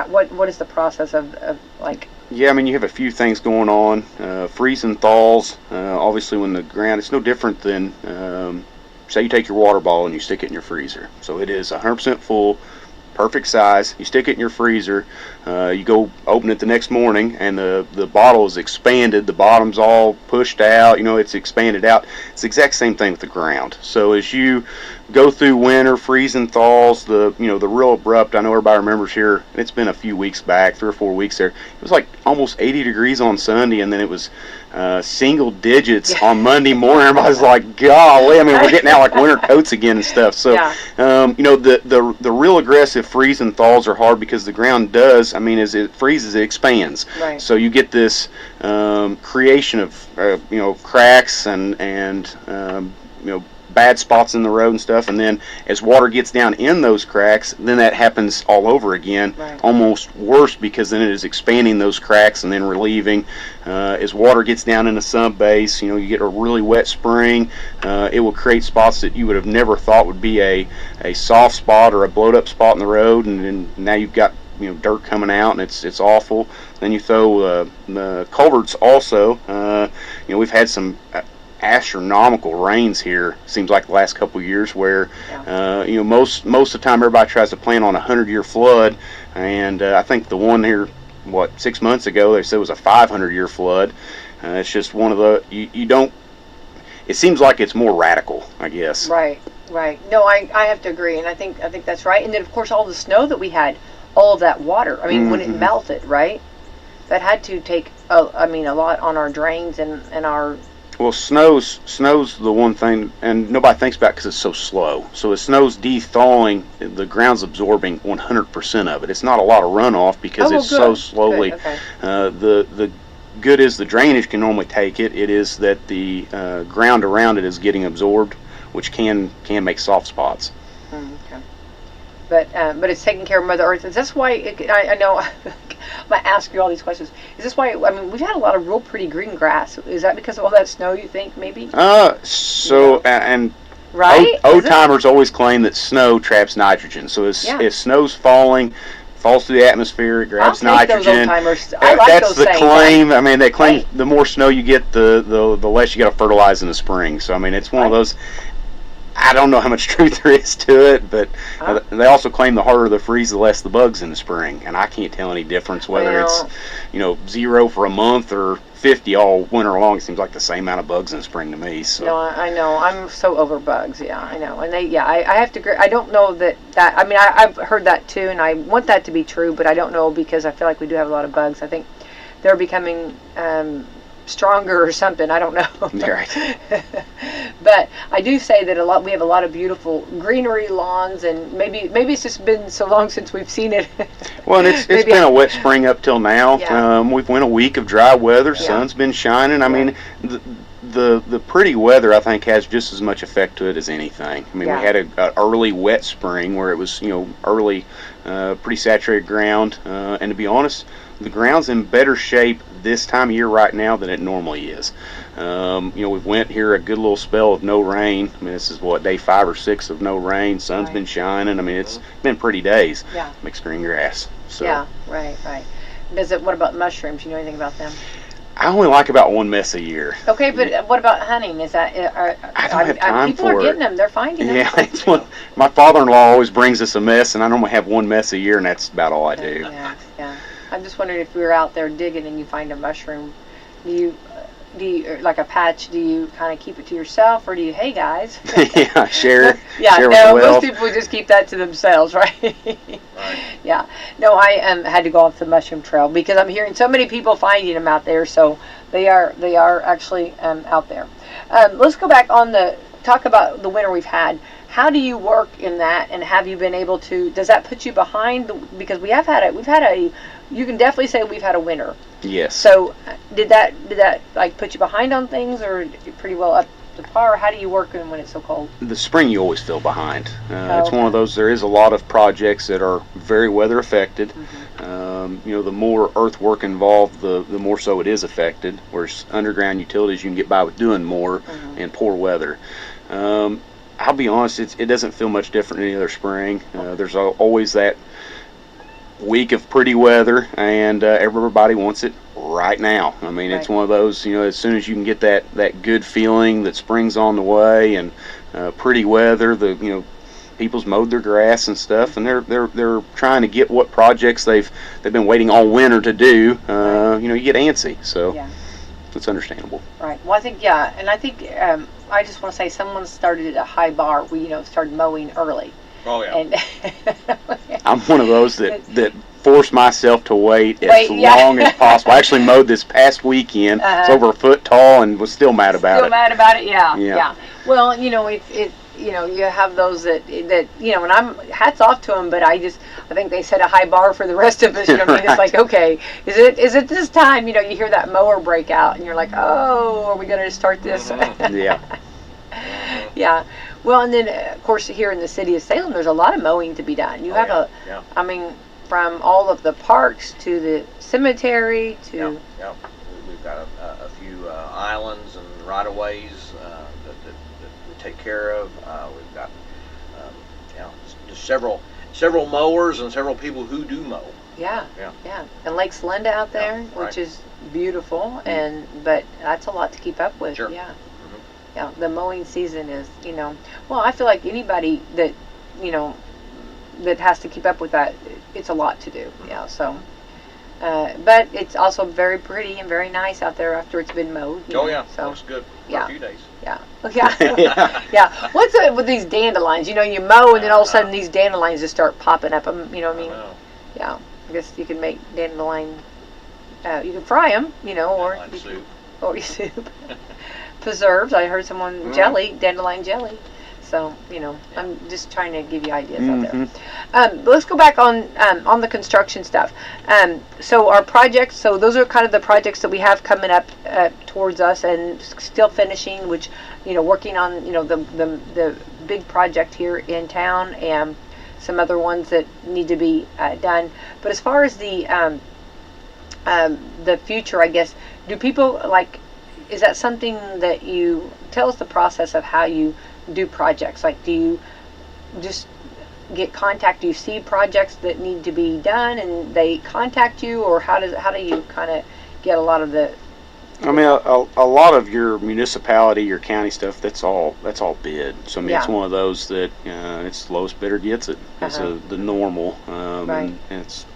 what is the process of like? Yeah, I mean, you have a few things going on. Freeze and thaws. Obviously, when the ground, it's no different than say you take your water bottle and you stick it in your freezer. So it is 100% full. Perfect size. You stick it in your freezer. You go open it the next morning, and the bottle is expanded. The bottom's all pushed out. It's expanded out. It's the exact same thing with the ground. So as you go through winter, freeze and thaws, the real abrupt. I know everybody remembers here. It's been a few weeks back, 3 or 4 weeks there. It was like almost 80 degrees on Sunday, and then it was single digits on Monday morning. Everybody's like, golly, I mean, we're getting out like winter coats again and stuff. So, the real aggressive freeze and thaws are hard because the ground does, I mean, as it freezes, it expands. Right. So you get this creation of cracks and bad spots in the road and stuff, and then as water gets down in those cracks, then that happens all over again. Right. Almost worse, because then it is expanding those cracks and then relieving. As water gets down in the sump base, you get a really wet spring, it will create spots that you would have never thought would be a soft spot or a blowed up spot in the road, and now you've got dirt coming out, and it's awful. Then you throw the culverts also. We've had some astronomical rains here, seems like the last couple of years, where most of the time everybody tries to plan on a 100-year flood, and I think the one here 6 months ago they said it was a 500-year flood. It's just one of the you don't, it seems like it's more radical, I guess. Right. No, I have to agree, and I think that's right. And then of course all the snow that we had, all of that water, I mean, when it melted, right, that had to take a lot on our drains and our. Well, snow's the one thing, and nobody thinks about it because it's so slow. So as snow's de-thawing, the ground's absorbing 100% of it. It's not a lot of runoff because it's so slowly. Good. Okay. The good is the drainage can normally take it. It is that the ground around it is getting absorbed, which can make soft spots. Okay. But it's taking care of Mother Earth. Is this why I know I'm going to ask you all these questions. Is this why, we've had a lot of real pretty green grass. Is that because of all that snow, you think, maybe? And right? old-timers always claim that snow traps nitrogen. So if snow's falls through the atmosphere, it grabs nitrogen. Those old-timers. I like that's those the sayings, claim. right? I mean, they claim the more snow you get, the less you got to fertilize in the spring. So, I mean, it's one of those. I don't know how much truth there is to it, but they also claim the harder the freeze, the less the bugs in the spring. And I can't tell any difference whether it's 0 for a month or 50 all winter long. It seems like the same amount of bugs in the spring to me. So. No, I know. I'm so over bugs. Yeah, I know. And I have to agree. I don't know that. I mean, I've heard that too, and I want that to be true, but I don't know because I feel like we do have a lot of bugs. I think they're becoming stronger or something. I don't know. Right. But I do say that we have a lot of beautiful greenery lawns, and maybe it's just been so long since we've seen it. Well, and it's been a wet spring up till now. Yeah. We've went a week of dry weather. Sun's been shining. I mean, the pretty weather, I think, has just as much effect to it as anything. I mean, we had an early wet spring where it was early pretty saturated ground, and to be honest, the ground's in better shape this time of year right now than it normally is. We've went here a good little spell of no rain. I mean, this is day 5 or 6 of no rain. Sun's been shining. I mean, it's been pretty days. Yeah. Mixed green grass. So. Yeah, right. What about mushrooms? You know anything about them? I only like about one mess a year. Okay, but what about hunting? Is that I don't have time people for are it. getting them? They're finding them. Yeah, it's one. My father-in-law always brings us a mess, and I normally have one mess a year, and that's about all I do. Yeah. I'm just wondering if you're out there digging and you find a mushroom, do you like a patch? Do you kind of keep it to yourself, or do you, hey guys? Yeah, share. Yeah, share no, with the most people would just keep that to themselves, right? Right. Yeah. No, I had to go off the mushroom trail because I'm hearing so many people finding them out there. So they are actually out there. Let's go back on talk about the winter we've had. How do you work in that, and have you been able to? Does that put you behind? Because we've had a. You can definitely say we've had a winter. Yes. So did that like put you behind on things, or pretty well up to par? How do you work when it's so cold? The spring you always feel behind. It's Okay. one of those. There is a lot of projects that are very weather affected. The more earthwork involved, the more so it is affected. Whereas underground utilities, you can get by with doing more in poor weather. I'll be honest, it doesn't feel much different than any other spring. There's always that week of pretty weather, and everybody wants it right now. I mean, it's one of those, as soon as you can get that good feeling that spring's on the way and pretty weather, people's mowed their grass and stuff, and they're trying to get what projects they've been waiting all winter to do. You get antsy, so it's understandable. Right. Well, I think I just want to say someone started at a high bar. We started mowing early. Oh yeah. And I'm one of those that force myself to wait as long as possible. I actually mowed this past weekend. It's over a foot tall and was still mad about it. Still mad about it? Yeah. Well, you have those that and I'm hats off to them, but I think they set a high bar for the rest of us. You know what I mean? It's like, okay, is it this time? You hear that mower break out, and you're like, oh, are we going to start this? Yeah. Yeah. Well, and then of course here in the city of Salem, there's a lot of mowing to be done. You have I mean, from all of the parks to the cemetery to. Yeah. We've got a few islands and right-of-ways that we take care of. We've got just several mowers and several people who do mow. Yeah. And Lake Celinda out there, which is beautiful, but that's a lot to keep up with. Sure. Yeah. Yeah, the mowing season is, well, I feel like anybody that, that has to keep up with that, it's a lot to do. Yeah, so, but it's also very pretty and very nice out there after it's been mowed. So looks good for a few days. Yeah. Yeah. What's it with these dandelions? You mow and then all of a sudden these dandelions just start popping up. You know what I mean? Yeah. I guess you can make dandelion. You can fry them, or soup. Or soup. Preserves. I heard someone dandelion jelly. So I'm just trying to give you ideas out there. Let's go back on the construction stuff. So our projects. So those are kind of the projects that we have coming up towards us, and still finishing. Which working on the big project here in town, and some other ones that need to be done. But as far as the future, I guess, do people like? Is that something that you tell us the process of how you do projects? Like, do you just get contact? Do you see projects that need to be done and they contact you, or how do you kind of get a lot of the? I mean, a lot of your municipality, your county stuff, that's all bid. So I mean, it's one of those that it's the lowest bidder gets it. It's the normal, and it's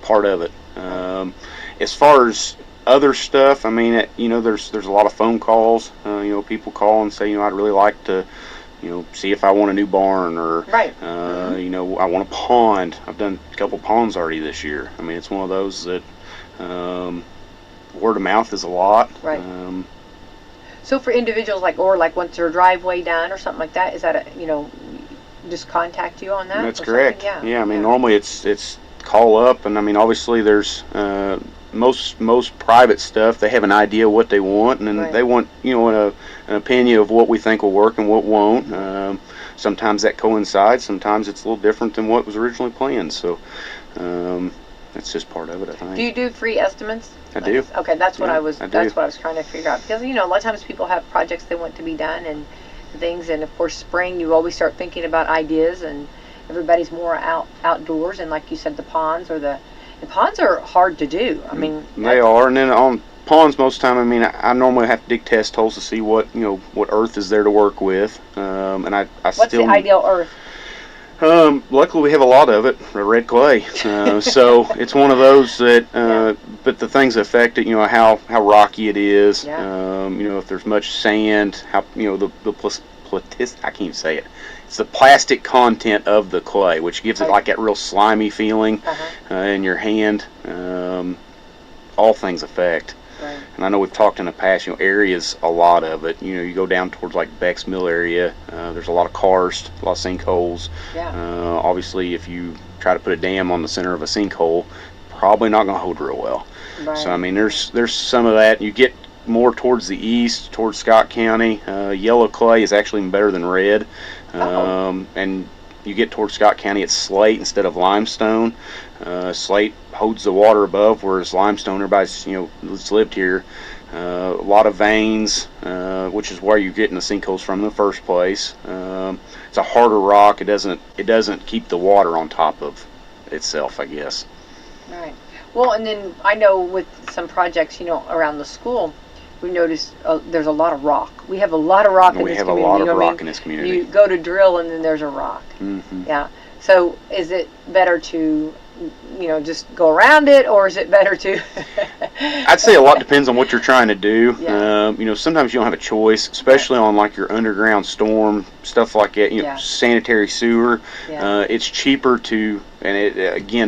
part of it. As far as other stuff, I mean, there's a lot of phone calls. People call and say, I'd really like to, see if I want a new barn, or I want a pond. I've done a couple ponds already this year. I mean, it's one of those that word of mouth is a lot. Right. So for individuals, like once their driveway done or something like that, is that just contact you on that? That's correct. Yeah. I mean, normally it's call up, and I mean, obviously there's most private stuff. They have an idea what they want, and then they want an opinion of what we think will work and what won't. Sometimes that coincides. Sometimes it's a little different than what was originally planned. So that's just part of it, I think. Do you do free estimates? I do. Okay, that's what I was trying to figure out, because a lot of times people have projects they want to be done and things, and of course spring you always start thinking about ideas, and everybody's more outdoors, and like you said, the ponds are hard to do. I mean, they are, and then on ponds most of the time, I mean, I normally have to dig test holes to see what earth is there to work with, and I What's still. the ideal earth? Luckily, we have a lot of it, red clay. So it's one of those that, but the things that affect it, how rocky it is, if there's much sand, how, I can't even say it. It's the plastic content of the clay, which gives it like that real slimy feeling in your hand. All things affect. Right. And I know we've talked in the past, areas, a lot of it. You go down towards like Beck's Mill area, there's a lot of karst, a lot of sinkholes. Yeah. Obviously, if you try to put a dam on the center of a sinkhole, probably not going to hold real well. Right. So, I mean, there's some of that. You get more towards the east, towards Scott County. Yellow clay is actually even better than red. And you get towards Scott County, it's slate instead of limestone. Slate holds the water above, whereas limestone, everybody's that's lived here, a lot of veins, which is where you're getting the sinkholes from in the first place. It's a harder rock. It doesn't keep the water on top of itself, I guess. Right. Well, and then I know with some projects, around the school, we noticed there's a lot of rock. We have a lot of rock in this community. We have a lot of rock in this community. You go to drill and then there's a rock. Mm-hmm. Yeah. So is it better to, just go around it, or is it better to? I'd say a lot depends on what you're trying to do. Yeah. Sometimes you don't have a choice, especially on like your underground storm stuff like that. Sanitary sewer. Yeah. It's cheaper to, and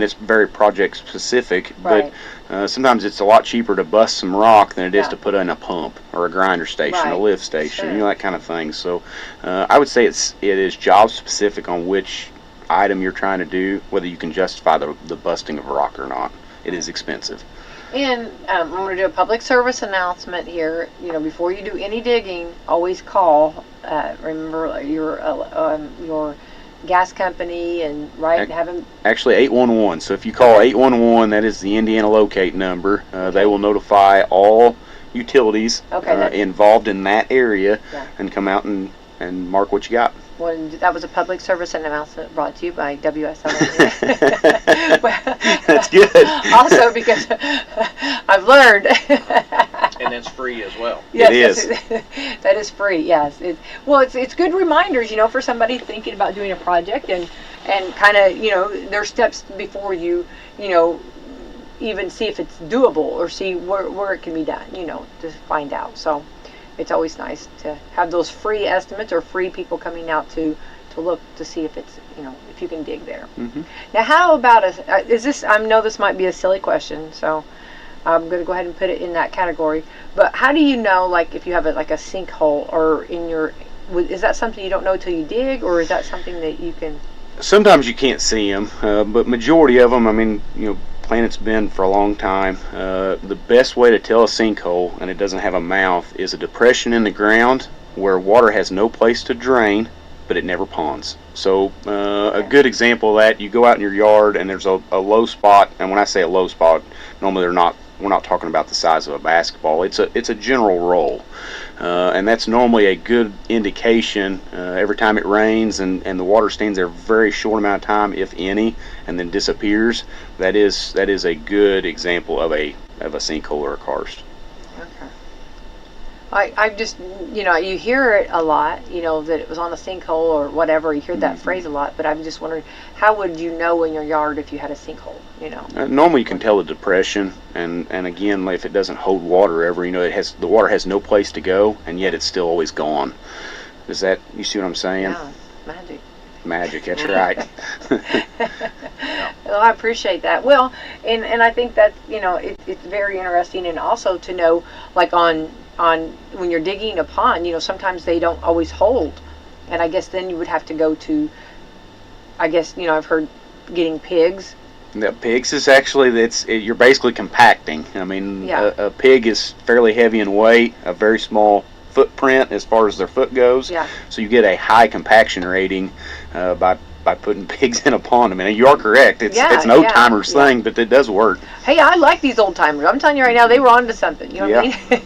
it's very project specific. Right. But sometimes it's a lot cheaper to bust some rock than it is to put in a pump or a grinder station, a lift station, that kind of thing. So I would say it is job specific on which item you're trying to do, whether you can justify the busting of rock or not. It is expensive. And I'm going to do a public service announcement here. Before you do any digging, always call. Remember your gas company and have them. Actually, 811. So if you call 811, that is the Indiana locate number. They will notify all utilities involved in that area and come out and mark what you got. That was a public service announcement brought to you by Wslm. That's good. Also, because I've learned. And it's free as well. Yes, it is. That is free. Yes. It's good reminders, for somebody thinking about doing a project and kind of, there's steps before you, even see if it's doable or see where it can be done, to find out. So it's always nice to have those free estimates or free people coming out to look to see if it's, if you can dig there. Mm-hmm. Now, how about I know this might be a silly question, so I'm going to go ahead and put it in that category. But how do you know, like, if you have a sinkhole or is that something you don't know till you dig, or is that something that you can? Sometimes you can't see them, but majority of them, I mean, planet's been for a long time. The best way to tell a sinkhole, and it doesn't have a mouth, is a depression in the ground where water has no place to drain, but it never ponds. So a good example of that, you go out in your yard and there's a low spot, and when I say a low spot, normally we're not talking about the size of a basketball. It's a general roll, and that's normally a good indication. Every time it rains and the water stays there a very short amount of time, if any, and then disappears, that is a good example of a sinkhole or a karst. Okay. I just, you hear it a lot, that it was on a sinkhole or whatever. You hear that phrase a lot, but I'm just wondering, how would you know in your yard if you had a sinkhole? Normally you can tell the depression, and again, if it doesn't hold water ever, the water has no place to go, and yet it's still always gone. You see what I'm saying? Yeah, magic. That's right. Well, I appreciate that. Well, and I think that it's very interesting, and also to know, like on when you're digging a pond, sometimes they don't always hold, and I guess then you would have to go to, I've heard getting pigs. The pigs is actually, you're basically compacting. I mean, a pig is fairly heavy in weight, a very small footprint as far as their foot goes. Yeah. So you get a high compaction rating by putting pigs in a pond. I mean, you are correct. It's an old timers thing, but it does work. Hey, I like these old timers. I'm telling you right now, they were onto something. You know what I mean?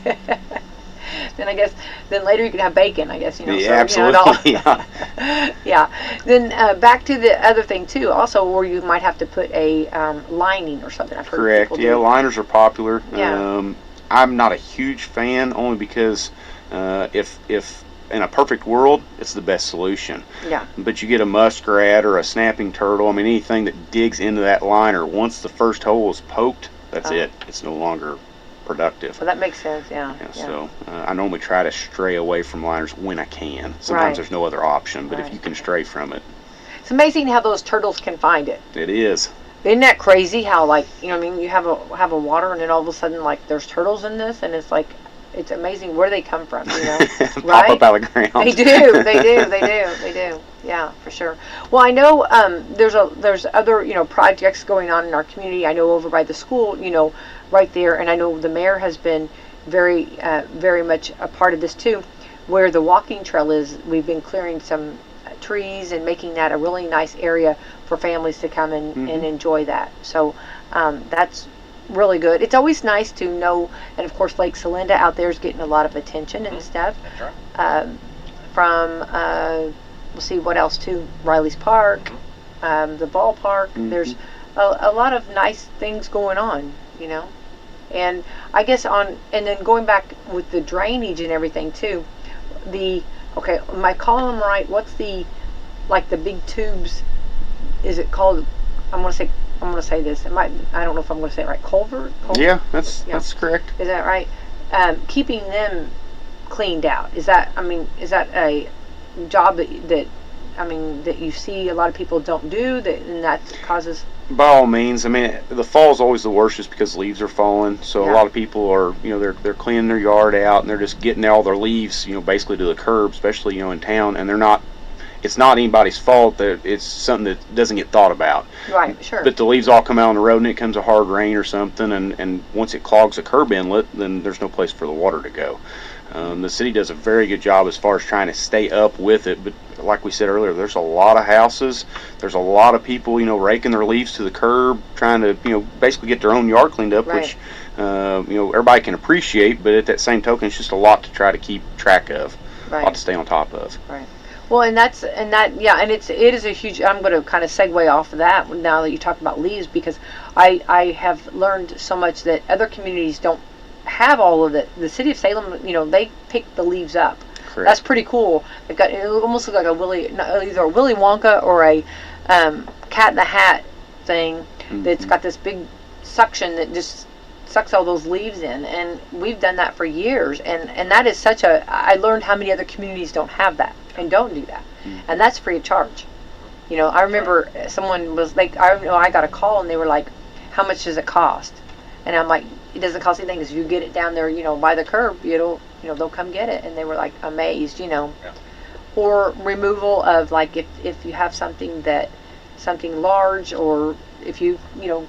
Then later you can have bacon, I guess. Absolutely. Yeah. Then back to the other thing too. Also, where you might have to put a lining or something. I've heard. Correct. People do. Liners are popular. Yeah. I'm not a huge fan, only because if in a perfect world, it's the best solution. Yeah. But you get a muskrat or a snapping turtle, I mean, anything that digs into that liner, once the first hole is poked, that's it. It's no longer productive. Well, that makes sense, yeah. So I normally try to stray away from liners when I can. Sometimes there's no other option, but if you can stray from it. It's amazing how those turtles can find it. It is. Isn't that crazy how, like, you know, I mean, you have a water and then all of a sudden, like, there's turtles in this, and it's like, it's amazing where they come from, you know, right? Pop up out of the ground. They do. Yeah, for sure. Well, I know there's other, you know, projects going on in our community. I know over by the school, you know, right there, and I know the mayor has been very much a part of this too, where the walking trail is. We've been clearing some trees and making that a really nice area for families to come and enjoy that. So that's really good. It's always nice to know, and of course Lake Celinda out there is getting a lot of attention and stuff. That's right. From we'll see what else too. Riley's Park, the ballpark. There's a lot of nice things going on, you know. And I guess and then going back with the drainage and everything too. Am I calling them right? What's the big tubes? Is it called? I'm gonna say this. I don't know if I'm gonna say it right. Culvert? Yeah, that's correct. Is that right? Keeping them cleaned out. Is that a job that you see a lot of people don't do, and that causes? By all means. I mean, the fall's always the worst just because leaves are falling. So a lot of people are, you know, they're cleaning their yard out and they're just getting all their leaves, you know, basically to the curb, especially, you know, in town, and it's not anybody's fault. That it's something that doesn't get thought about. Right, sure. But the leaves all come out on the road and it comes a hard rain or something, and once it clogs a curb inlet, then there's no place for the water to go. The city does a very good job as far as trying to stay up with it, but like we said earlier, there's a lot of houses, there's a lot of people, you know, raking their leaves to the curb, trying to, you know, basically get their own yard cleaned up, which, you know, everybody can appreciate, but at that same token, it's just a lot to try to keep track of, a lot to stay on top of. Right. Well, and it is a huge. I'm going to kind of segue off of that now that you talk about leaves, because I have learned so much that other communities don't have all of it. The city of Salem, you know, they pick the leaves up. Correct. That's pretty cool. They've got, it almost looks like either a Willy Wonka or a Cat in the Hat thing that's got this big suction that just sucks all those leaves in, and we've done that for years, and that is such a. I learned how many other communities don't have that and don't do that, and that's free of charge. You know, I remember someone was like, I got a call and they were like, "How much does it cost?" And I'm like, "It doesn't cost anything, because if you get it down there, you know, by the curb, they'll come get it." And they were like amazed, you know. Yeah. Or removal of, like, if you have something large, or if you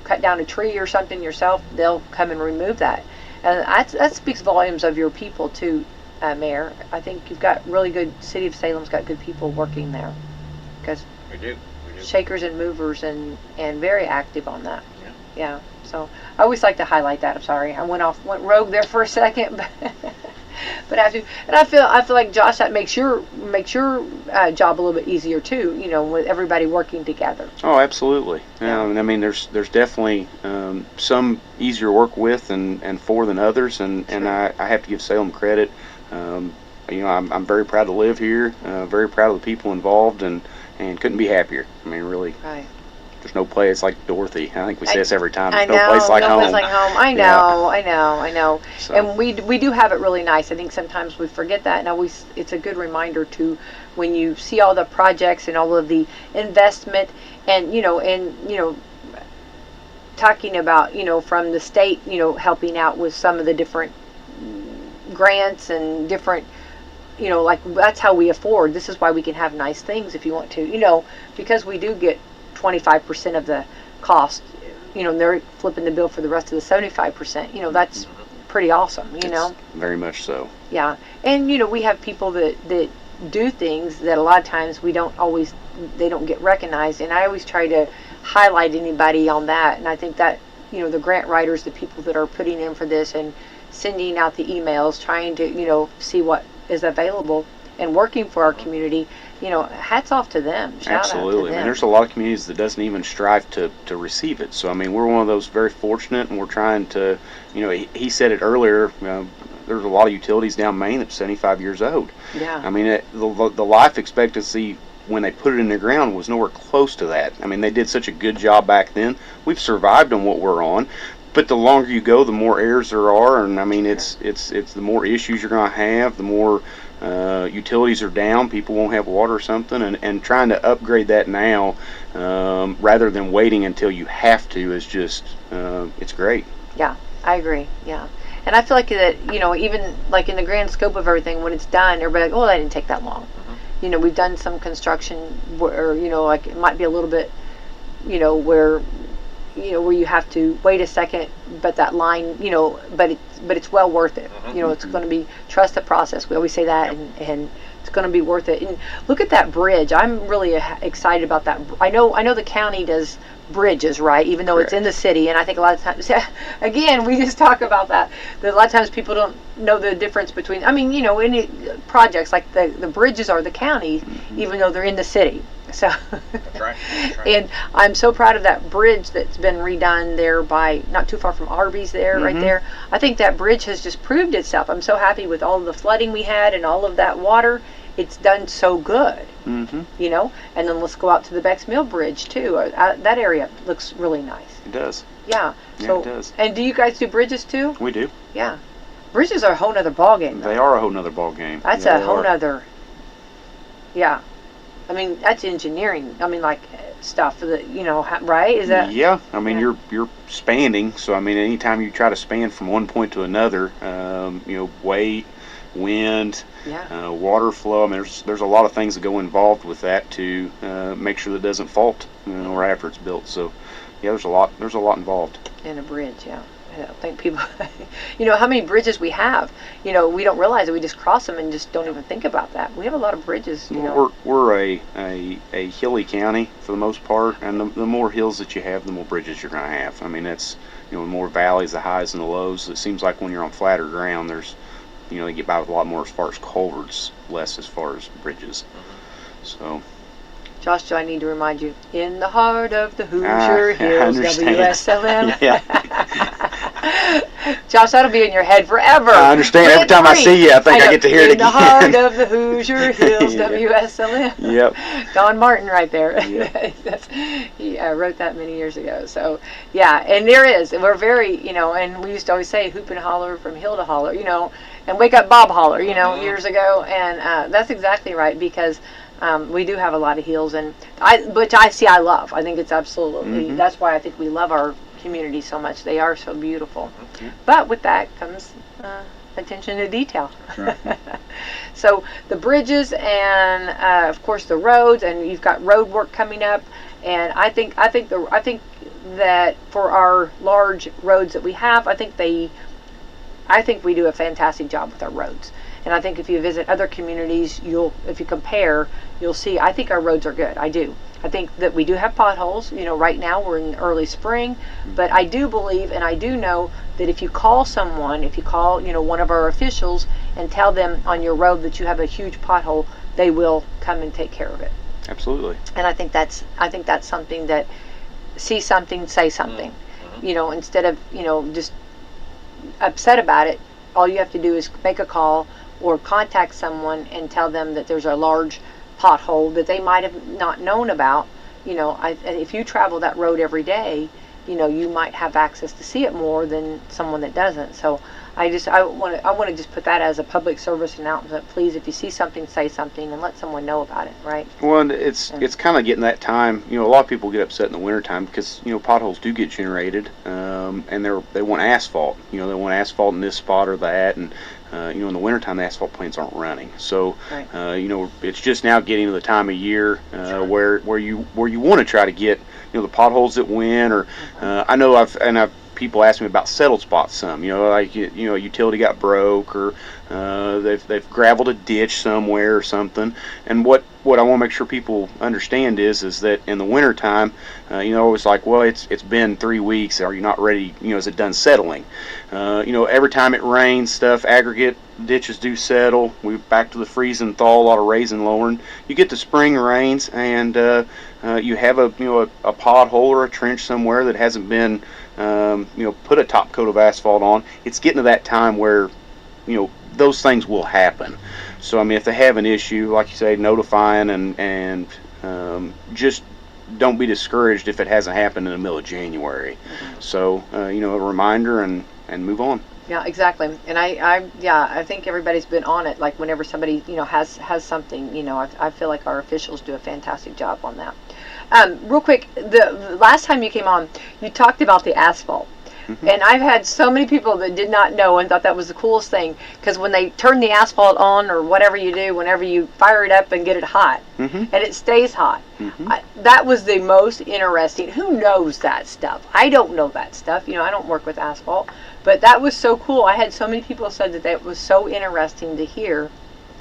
cut down a tree or something yourself, they'll come and remove that. And that speaks volumes of your people too, Mayor. I think you've got really good. City of Salem's got good people working there, because We do. shakers and movers and very active on that. Yeah. So I always like to highlight that. I'm sorry, I went rogue there for a second, but I have to. And I feel like, Josh, that makes your job a little bit easier too. You know, with everybody working together. Oh, absolutely. I mean, there's definitely some easier work with and for than others, and I have to give Salem credit. You know, I'm very proud to live here. Very proud of the people involved, and couldn't be happier. I mean, really. Right. There's no place like Dorothy. I think we say this every time. I There's know, no place like home. place like home. I know. So. And we do have it really nice. I think sometimes we forget that, and it's a good reminder to, when you see all the projects and all of the investment, and talking about, from the state, helping out with some of the different grants and different, like, that's how we afford. This is why we can have nice things if you want to, because we do get 25% of the cost, and they're flipping the bill for the rest of the 75%. That's pretty awesome, It's very much so. Yeah. And, we have people that do things that a lot of times they don't get recognized. And I always try to highlight anybody on that. And I think that, the grant writers, the people that are putting in for this and sending out the emails, trying to, see what is available, and working for our community, you know, hats off to them. Shout Absolutely. out to them. I mean, there's a lot of communities that doesn't even strive to receive it. So I mean, we're one of those very fortunate, and we're trying to, you know, he said it earlier. There's a lot of utilities down Maine that's 75 years old. Yeah. I mean, the life expectancy when they put it in the ground was nowhere close to that. I mean, they did such a good job back then. We've survived on what we're on, but the longer you go, the more errors there are, and I mean, it's the more issues you're going to have, the more utilities are down, people won't have water or something, and trying to upgrade that now rather than waiting until you have to is just it's great. Yeah, I agree. Yeah. And I feel like that, you know, even like in the grand scope of everything, when it's done, everybody like, oh, that didn't take that long. You know, we've done some construction where, you know, like it might be a little bit, you know, where you have to wait a second, but that line, you know, but it's well worth it. You know, it's going to be, trust the process. We always say that, and it's going to be worth it. And look at that bridge. I'm really excited about that. I know the county does bridges, right? Even though Correct. it's in the city, and I think a lot of times, again, we just talk about that. A lot of times people don't know the difference between. I mean, you know, any projects like the bridges are the county, even though they're in the city. So, That's right. That's right. and I'm so proud of that bridge that's been redone there by not too far from Arby's there, right there. I think that bridge has just proved itself. I'm so happy with all of the flooding we had and all of that water. It's done so good, you know. And then let's go out to the Beck's Mill Bridge too. That area looks really nice. It does. Yeah. Yeah, So, it does. and do you guys do bridges too? We do. Yeah. Bridges are a whole nother ballgame. They are a whole nother ball game. That's They a whole are. nother. Yeah. I mean, that's engineering. I mean, like stuff that, you know, right? Is that? Yeah, I mean, Yeah. you're spanning, so I mean, anytime you try to span from one point to another, you know, weight, wind, Yeah. water flow. I mean, there's a lot of things that go involved with that to make sure that it doesn't fault, you know, right after it's built. So, yeah, there's a lot involved. In a bridge, yeah. I don't think people, you know, how many bridges we have. You know, we don't realize that we just cross them and just don't even think about that. We have a lot of bridges, you know. We're a hilly county for the most part, and the more hills that you have, the more bridges you're going to have. I mean, that's, you know, the more valleys, the highs and the lows. It seems like when you're on flatter ground, there's, you know, you get by with a lot more as far as culverts, less as far as bridges. So. Josh, do I need to remind you? In the heart of the Hoosier I Hills, understand. WSLM. Yeah. Josh, that'll be in your head forever. I understand. Every time I see you, I think I get to hear it In the again. heart of the Hoosier Hills, Yeah. WSLM. Yep. Don Martin right there. Yep. He wrote that many years ago. So, yeah, and there is. We're very, you know, and we used to always say hoop and holler from hill to holler, you know, and wake up Bob holler, you know, years ago. And that's exactly right, because we do have a lot of hills, and which I love. I think it's absolutely, that's why I think we love our community so much. They are so beautiful. But with that comes attention to detail. So the bridges and of course the roads, and you've got road work coming up, and I think that for our large roads that we have, I think we do a fantastic job with our roads. And I think if you visit other communities, if you compare, you'll see, I think our roads are good. I do. I think that we do have potholes. You know, right now we're in early spring, but I do believe and I do know that if you call someone, you know, one of our officials and tell them on your road that you have a huge pothole, they will come and take care of it. Absolutely. And I think that's something that, see something, say something. You know, instead of, you know, just upset about it, all you have to do is make a call or contact someone and tell them that there's a large pothole that they might have not known about. You know, if you travel that road every day, you know, you might have access to see it more than someone that doesn't. So I want to just put that as a public service announcement. Please, if you see something, say something and let someone know about it, right? Well, and it's kind of getting that time. You know, a lot of people get upset in the wintertime because, you know, potholes do get generated, and they want asphalt. You know, they want asphalt in this spot or that, and you know, in the wintertime, the asphalt plants aren't running. So, Right. you know, it's just now getting to the time of year where you want to try to get, you know, the potholes that win. Or I know I've people ask me about settled spots some. Like a utility got broke, or they've gravelled a ditch somewhere or something. And what I want to make sure people understand is that in the wintertime, always like, well, it's been 3 weeks. Are you not ready? Is it done settling? Every time it rains, stuff, aggregate ditches do settle. We're back to the freeze and thaw, a lot of raise and lowering. You get the spring rains, and you have a pothole or a trench somewhere that hasn't been put a top coat of asphalt on. It's getting to that time where those things will happen. So I mean, if they have an issue, like you say, notifying and just don't be discouraged if it hasn't happened in the middle of January. So a reminder and move on. Yeah, exactly. And I think everybody's been on it. Like whenever somebody has something, I feel like our officials do a fantastic job on that. Real quick, the last time you came on, you talked about the asphalt. And I've had so many people that did not know and thought that was the coolest thing, because when they turn the asphalt on, or whatever you do, whenever you fire it up and get it hot, and it stays hot, that was the most interesting. Who knows that stuff? I don't know that stuff. I don't work with asphalt, but that was so cool. I had so many people said that was so interesting to hear.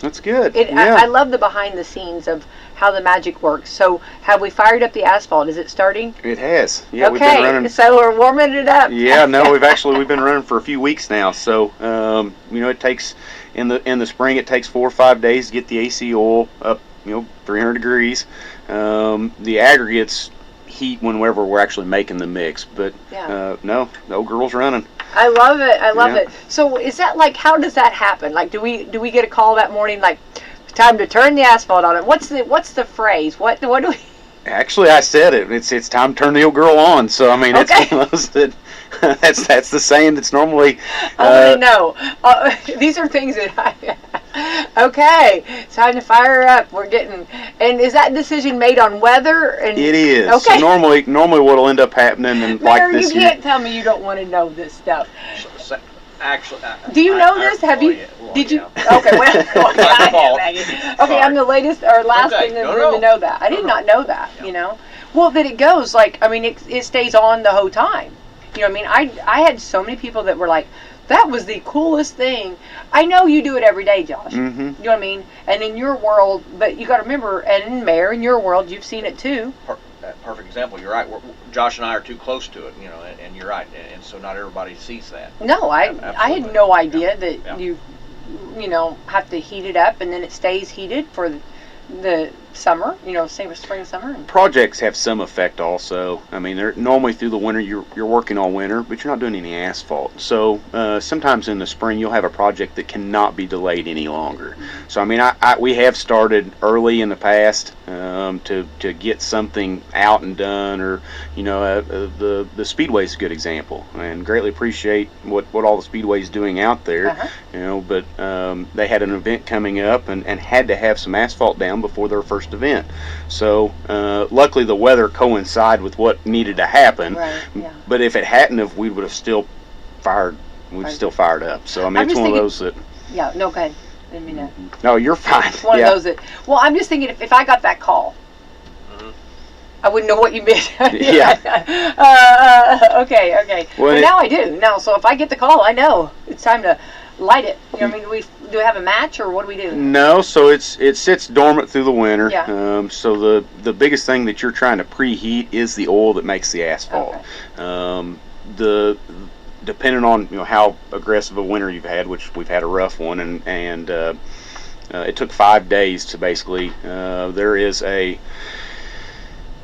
That's good. I love the behind the scenes of how the magic works. So have we fired up the asphalt? Is it starting? It has. Yeah, okay, we've been running. So we're warming it up. Yeah, no, we've been running for a few weeks now. So it takes in the spring, it takes 4 or 5 days to get the AC oil up 300 degrees. The aggregates heat whenever we're actually making the mix, but no girls running. I love it. I love it. So is that like, how does that happen? Like, do we get a call that morning like, time to turn the asphalt on it? What's the phrase? What do we? Actually, I said it. It's time to turn the old girl on. So I mean, it's one of those that that's the saying that's normally. I want to know. These are things that okay, it's time to fire up. We're getting. And is that decision made on weather? And it is. Okay. So normally what'll end up happening, and Mary, like this you can't tell me you don't want to know this stuff. Actually, do you know this? Have you? Did you? Okay, well, okay, I'm the latest or last in the room to know that. I did not know that. Well, that it goes like, I mean, it stays on the whole time. I mean, I had so many people that were like, that was the coolest thing. I know you do it every day, Josh. You know what I mean? And in your world, but you got to remember, and in Mayor, in your world, you've seen it too. Perfect example. You're right. Josh and I are too close to it, and you're right. And so not everybody sees that. No, I had no idea that you have to heat it up and then it stays heated for the summer, same as spring, summer. Projects have some effect also. I mean, they're normally through the winter you're working all winter, but you're not doing any asphalt. So sometimes in the spring you'll have a project that cannot be delayed any longer. So I mean, we have started early in the past to get something out and done, or the Speedway is a good example, and greatly appreciate what all the Speedway is doing out there. But they had an event coming up and had to have some asphalt down before their first event. So luckily the weather coincided with what needed to happen. Right, yeah. But if it hadn't, we would have still fired. We'd still fired up. So I mean, it's one of those that. Yeah. No, go ahead. I didn't mean that. No, you're fine. It's one of those that. Well, I'm just thinking if I got that call, I wouldn't know what you meant. Yeah. Okay. Well, now I do. Now, so if I get the call, I know it's time to light it. I mean, do we have a match, or what do we do? No, so it sits dormant through the winter. Yeah. So the biggest thing that you're trying to preheat is the oil that makes the asphalt. Okay. Depending on how aggressive a winter you've had, which we've had a rough one, and it took 5 days to basically.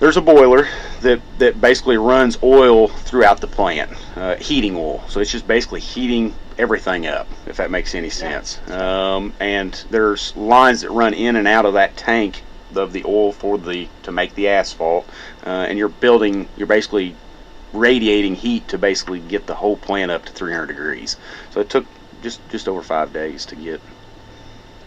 There's a boiler that basically runs oil throughout the plant, heating oil. So it's just basically heating everything up, if that makes any sense. And there's lines that run in and out of that tank of the oil to make the asphalt, and you're basically radiating heat to basically get the whole plant up to 300 degrees. So it took just over 5 days to get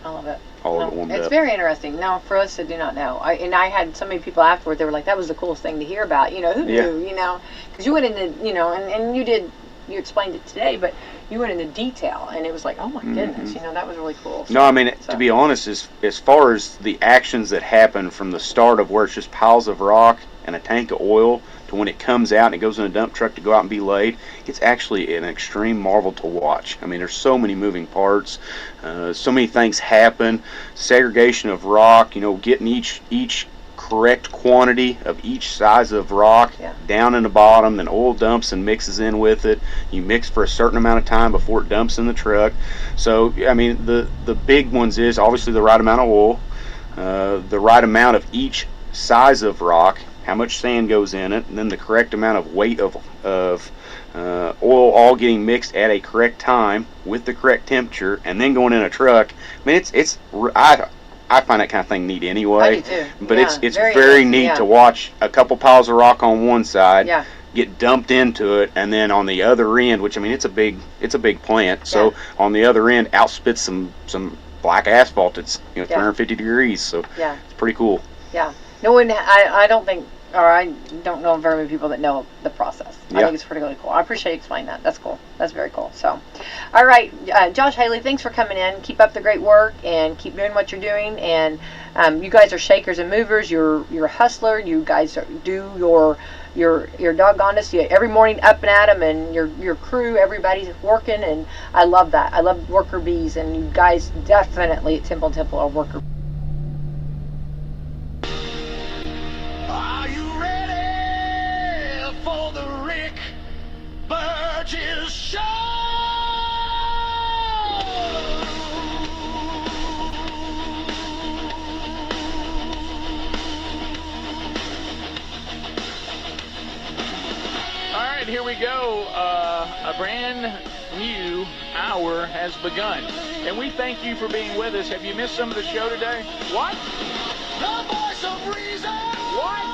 all of it. It's very interesting. Now, for us that do not know, I had so many people afterward. They were like, "That was the coolest thing to hear about." Who knew? Because you went into, and you explained it today, but you went into detail, and it was like, "Oh my goodness," that was really cool. No, I mean, to be honest, as far as the actions that happen from the start of where it's just piles of rock and a tank of oil to when it comes out and it goes in a dump truck to go out and be laid, it's actually an extreme marvel to watch. I mean, there's so many moving parts, so many things happen, segregation of rock, getting each correct quantity of each size of rock down in the bottom, then oil dumps and mixes in with it. You mix for a certain amount of time before it dumps in the truck. So I mean, the big ones is obviously the right amount of oil, the right amount of each size of rock, how much sand goes in it, and then the correct amount of weight of oil all getting mixed at a correct time with the correct temperature, and then going in a truck. I mean, I find that kind of thing neat anyway. I do too. But it's very neat to watch a couple piles of rock on one side get dumped into it, and then on the other end, which I mean it's a big plant. So on the other end, outspits some black asphalt that's 350 degrees. So it's pretty cool. Yeah. No one. I don't think, or I don't know very many people that know the process. I think it's pretty really cool. I appreciate you explaining that. That's cool. That's very cool. So, all right, Josh Haley, thanks for coming in. Keep up the great work and keep doing what you're doing. And you guys are shakers and movers. You're a hustler. You guys do your doggonest. Every morning up and at 'em, and your crew, everybody's working, and I love that. I love worker bees, and you guys definitely at Temple are worker. Are you ready for the Rick Burgess Show? All right, here we go. A brand new hour has begun. And we thank you for being with us. Have you missed some of the show today? What? The voice of reason. What?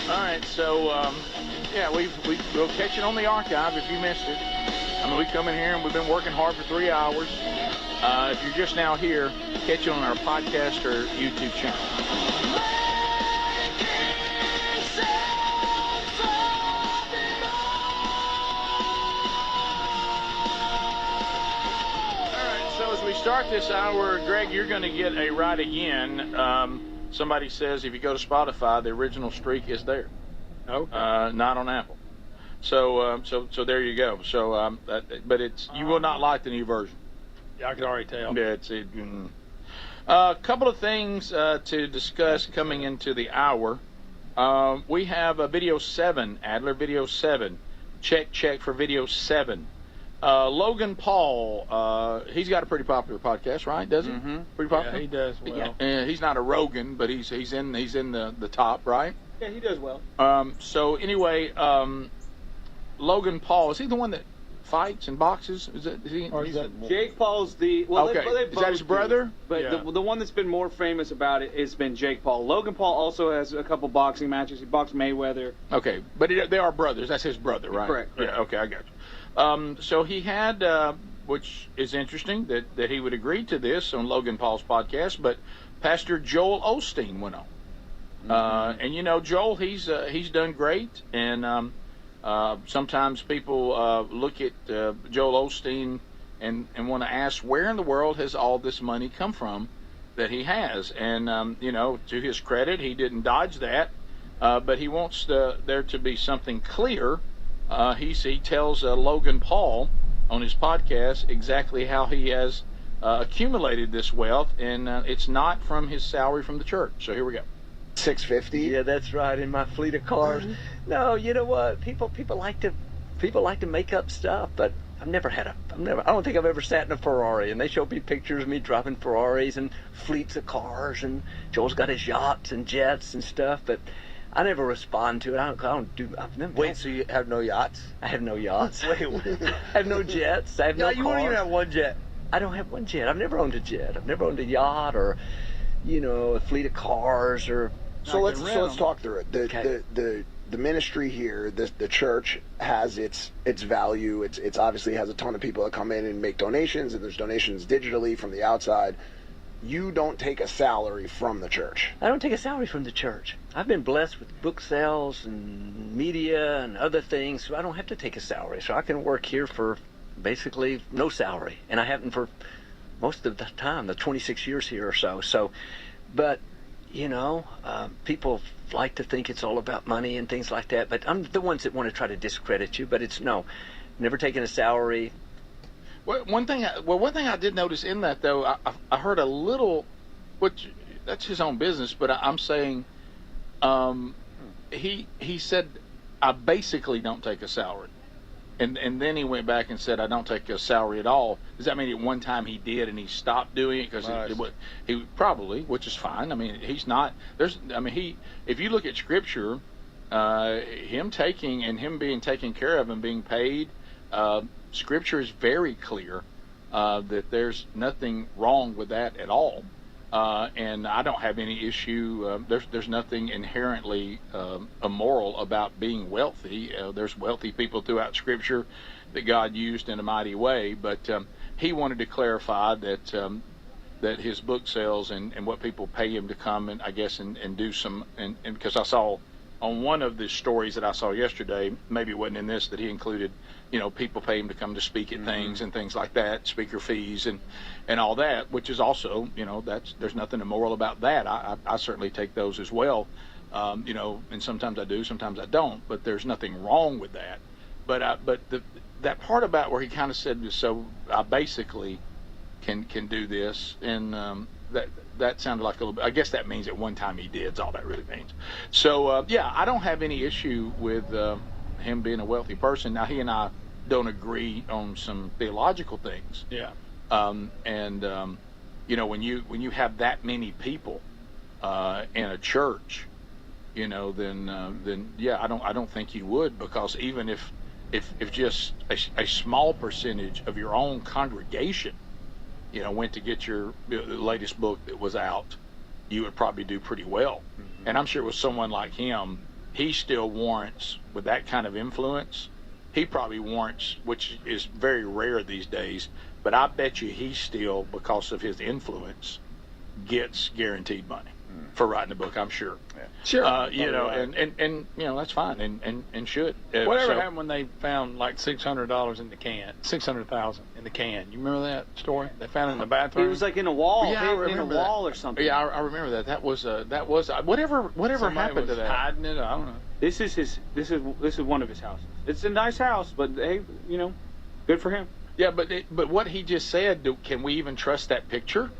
All right, so we'll catch it on the archive if you missed it. I mean, we come in here and we've been working hard for 3 hours. If you're just now here, catch it on our podcast or YouTube channel. We start this hour, Greg, you're going to get a ride again. Somebody says if you go to Spotify, the original streak is there. Okay. Not on Apple. So there you go. So, but you will not like the new version. Yeah, I can already tell. Yeah, a couple of things to discuss coming into the hour. We have a video 7, Adler video 7. Check for video 7. Logan Paul, he's got a pretty popular podcast, right? Does he? Mm-hmm. Pretty popular. Yeah, he does well. Yeah. He's not a Rogan, but he's in the top, right? Yeah, he does well. So anyway, Logan Paul, is he the one that fights and boxes? Is he? Jake Paul's the okay. Is that his brother? But yeah. the one that's been more famous about it has been Jake Paul. Logan Paul also has a couple boxing matches. He boxed Mayweather. Okay, but they are brothers. That's his brother, right? Correct. Yeah. Okay, I got you. So he had, which is interesting that he would agree to this on Logan Paul's podcast, but Pastor Joel Osteen went on. And Joel, he's done great, and sometimes people look at Joel Osteen and want to ask where in the world has all this money come from that he has. And to his credit, he didn't dodge that, but he wants there to be something clear. He tells Logan Paul on his podcast exactly how he has accumulated this wealth, and it's not from his salary from the church. So here we go. 650. Yeah, that's right. In my fleet of cars. No, you know what? People like to make up stuff, but I don't think I've ever sat in a Ferrari, and they show me pictures of me driving Ferraris and fleets of cars, and Joel's got his yachts and jets and stuff, but I never respond to it. I've never. Wait, so you have no yachts? I have no yachts. Wait. I have no jets. I have no you cars. won't even have one jet. I don't have one jet. I've never owned a jet. I've never owned a yacht or, a fleet of cars or. So let's talk through it. Okay. The ministry here, the church has its value. It's obviously has a ton of people that come in and make donations, and there's donations digitally from the outside. You don't take a salary from the church. I don't take a salary from the church. I've been blessed with book sales and media and other things, so I don't have to take a salary. So I can work here for basically no salary, and I haven't for most of the time, the 26 years here or so. So but people like to think it's all about money and things like that. But I'm the ones that want to try to discredit you. But it's no, never taken a salary. Well, one thing I did notice in that though, I heard a little, which that's his own business, but I'm saying, he said, I basically don't take a salary. And then he went back and said, I don't take a salary at all. Does that mean at one time he did and he stopped doing it? Because he probably, which is fine. I mean, he's not, if you look at Scripture, him taking and him being taken care of and being paid, Scripture is very clear that there's nothing wrong with that at all. And I don't have any issue. There's nothing inherently immoral about being wealthy. There's wealthy people throughout Scripture that God used in a mighty way. But he wanted to clarify that that his book sales and what people pay him to come and I guess and do some and because I saw on one of the stories that I saw yesterday, maybe it wasn't in this, that he included, people pay him to come to speak at things and things like that, speaker fees and all that, which is also, there's nothing immoral about that. I certainly take those as well, and sometimes I do, sometimes I don't, but there's nothing wrong with that. But that part about where he kind of said, so I basically can do this, and that sounded like a little bit, I guess that means at one time he did, is all that really means. So, I don't have any issue with him being a wealthy person. Now, he and I don't agree on some theological things. Yeah. When you have that many people in a church, then I don't think you would, because even if just a small percentage of your own congregation went to get your latest book that was out, you would probably do pretty well. Mm-hmm. And I'm sure with someone like him, he still warrants, with that kind of influence, he probably warrants, which is very rare these days, but I bet you he still, because of his influence, gets guaranteed money for writing a book, I'm sure. Yeah. Sure. And that's fine and should. Whatever happened when they found like $600 in the can, 600,000 in the can? You remember that story? They found it in the bathroom. It was like in a wall, Yeah, I in a remember wall that. or something. Yeah, I remember that. That was whatever Somebody happened to was that. hiding it. I don't know. This is one of his houses. It's a nice house, but hey, good for him. Yeah, but what he just said, can we even trust that picture?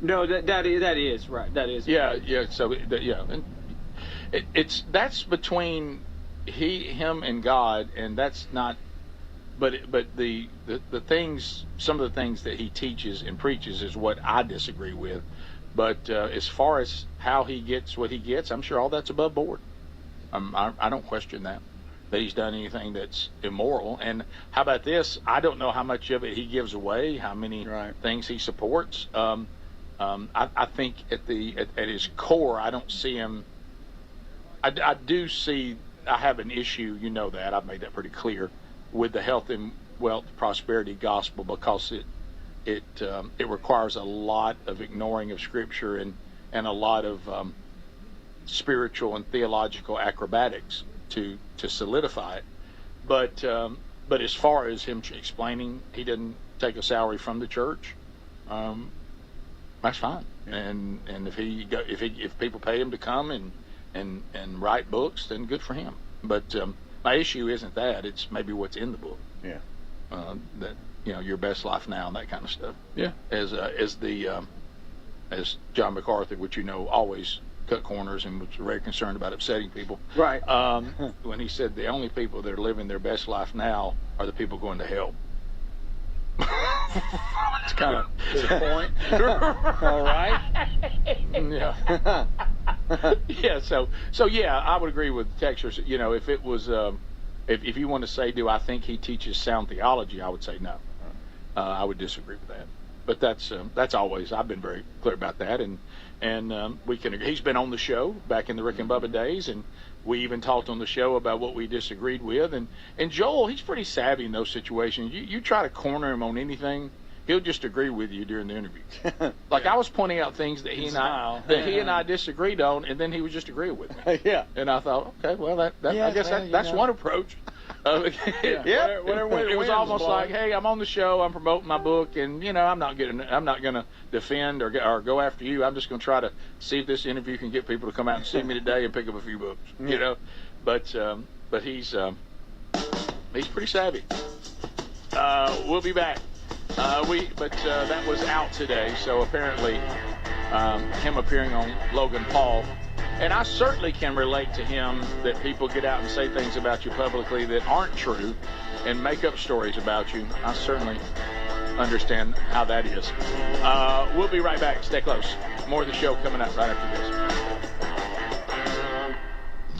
No, that is right. That is. Yeah. So and that's between him and God, and that's not. But the things, some of the things that he teaches and preaches is what I disagree with. But as far as how he gets what he gets, I'm sure all that's above board. I don't question that he's done anything that's immoral. And how about this? I don't know how much of it he gives away, how many things he supports. I think at his core, I don't see him. I do see. I have an issue. That I've made that pretty clear with the health and wealth prosperity gospel, because it requires a lot of ignoring of Scripture and a lot of spiritual and theological acrobatics to solidify it. But as far as him explaining he didn't take a salary from the church, that's fine. And if people pay him to come and write books, then good for him. But my issue isn't that; it's maybe what's in the book. Yeah. That your best life now and that kind of stuff. Yeah. As John MacArthur, which always cut corners and was very concerned about upsetting people. Right. When he said the only people that are living their best life now are the people going to hell. It's kind of To the point. All right. Yeah. Yeah. So yeah, I would agree with Texas. If it was, if you want to say, do I think he teaches sound theology? I would say no. I would disagree with that. But that's always, I've been very clear about that, and we can. He's been on the show back in the Rick and Bubba days, and we even talked on the show about what we disagreed with. And Joel, he's pretty savvy in those situations. You try to corner him on anything, he'll just agree with you during the interview. Like I was pointing out things that he and I disagreed on, and then he was just agreeing with me. Yeah. And I thought, okay, well I guess that's one approach. Yeah. It was almost like, hey, I'm on the show, I'm promoting my book, and I'm not going to defend or go after you. I'm just going to try to see if this interview can get people to come out and see me today and pick up a few books. But he's pretty savvy. We'll be back. That was out today, so apparently him appearing on Logan Paul. And I certainly can relate to him that people get out and say things about you publicly that aren't true and make up stories about you. I certainly understand how that is. We'll be right back. Stay close. More of the show coming up right after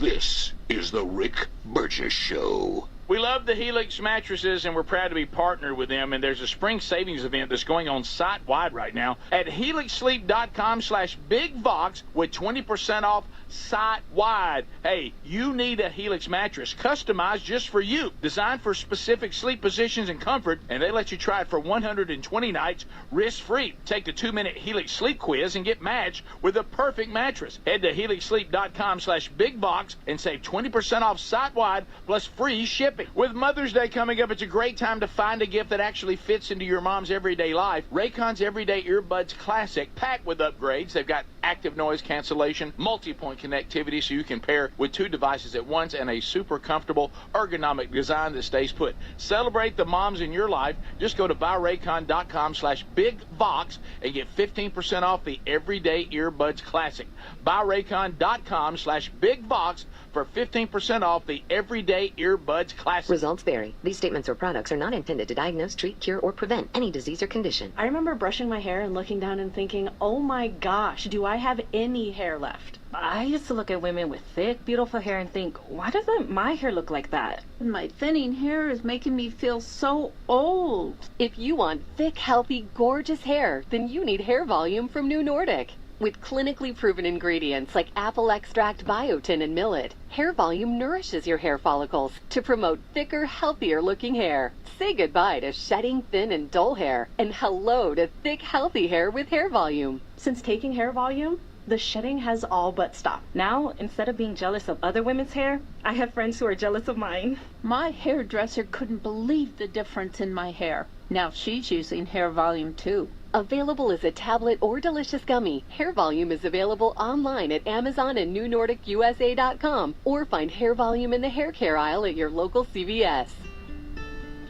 this. This is the Rick Burgess Show. We love the Helix mattresses, and we're proud to be partnered with them. And there's a spring savings event that's going on site-wide right now at helixsleep.com/BigVox with 20% off site-wide. Hey, you need a Helix mattress customized just for you, designed for specific sleep positions and comfort, and they let you try it for 120 nights risk-free. Take the 2-minute Helix sleep quiz and get matched with the perfect mattress. Head to helixsleep.com/BigVox and save 20% off site-wide plus free shipping. With Mother's Day coming up, it's a great time to find a gift that actually fits into your mom's everyday life. Raycon's Everyday Earbuds Classic, packed with upgrades. They've got active noise cancellation, multi-point connectivity so you can pair with 2 devices at once, and a super comfortable ergonomic design that stays put. Celebrate the moms in your life. Just go to buyraycon.com/BigVox and get 15% off the Everyday Earbuds Classic. Buyraycon.com/BigVox for 15% off the Everyday Earbuds Classic. Results vary. These statements or products are not intended to diagnose, treat, cure, or prevent any disease or condition. I remember brushing my hair and looking down and thinking, oh my gosh, do I have any hair left? I used to look at women with thick, beautiful hair and think, why doesn't my hair look like that? My thinning hair is making me feel so old. If you want thick, healthy, gorgeous hair, then you need Hair Volume from New Nordic. With clinically proven ingredients like apple extract, biotin, and millet, Hair Volume nourishes your hair follicles to promote thicker, healthier looking hair. Say goodbye to shedding, thin, and dull hair, and hello to thick, healthy hair with Hair Volume. Since taking Hair Volume, the shedding has all but stopped. Now, instead of being jealous of other women's hair, I have friends who are jealous of mine. My hairdresser couldn't believe the difference in my hair. Now she's using Hair Volume too. Available as a tablet or delicious gummy, Hair Volume is available online at Amazon and NewNordicUSA.com, or find Hair Volume in the hair care aisle at your local CVS.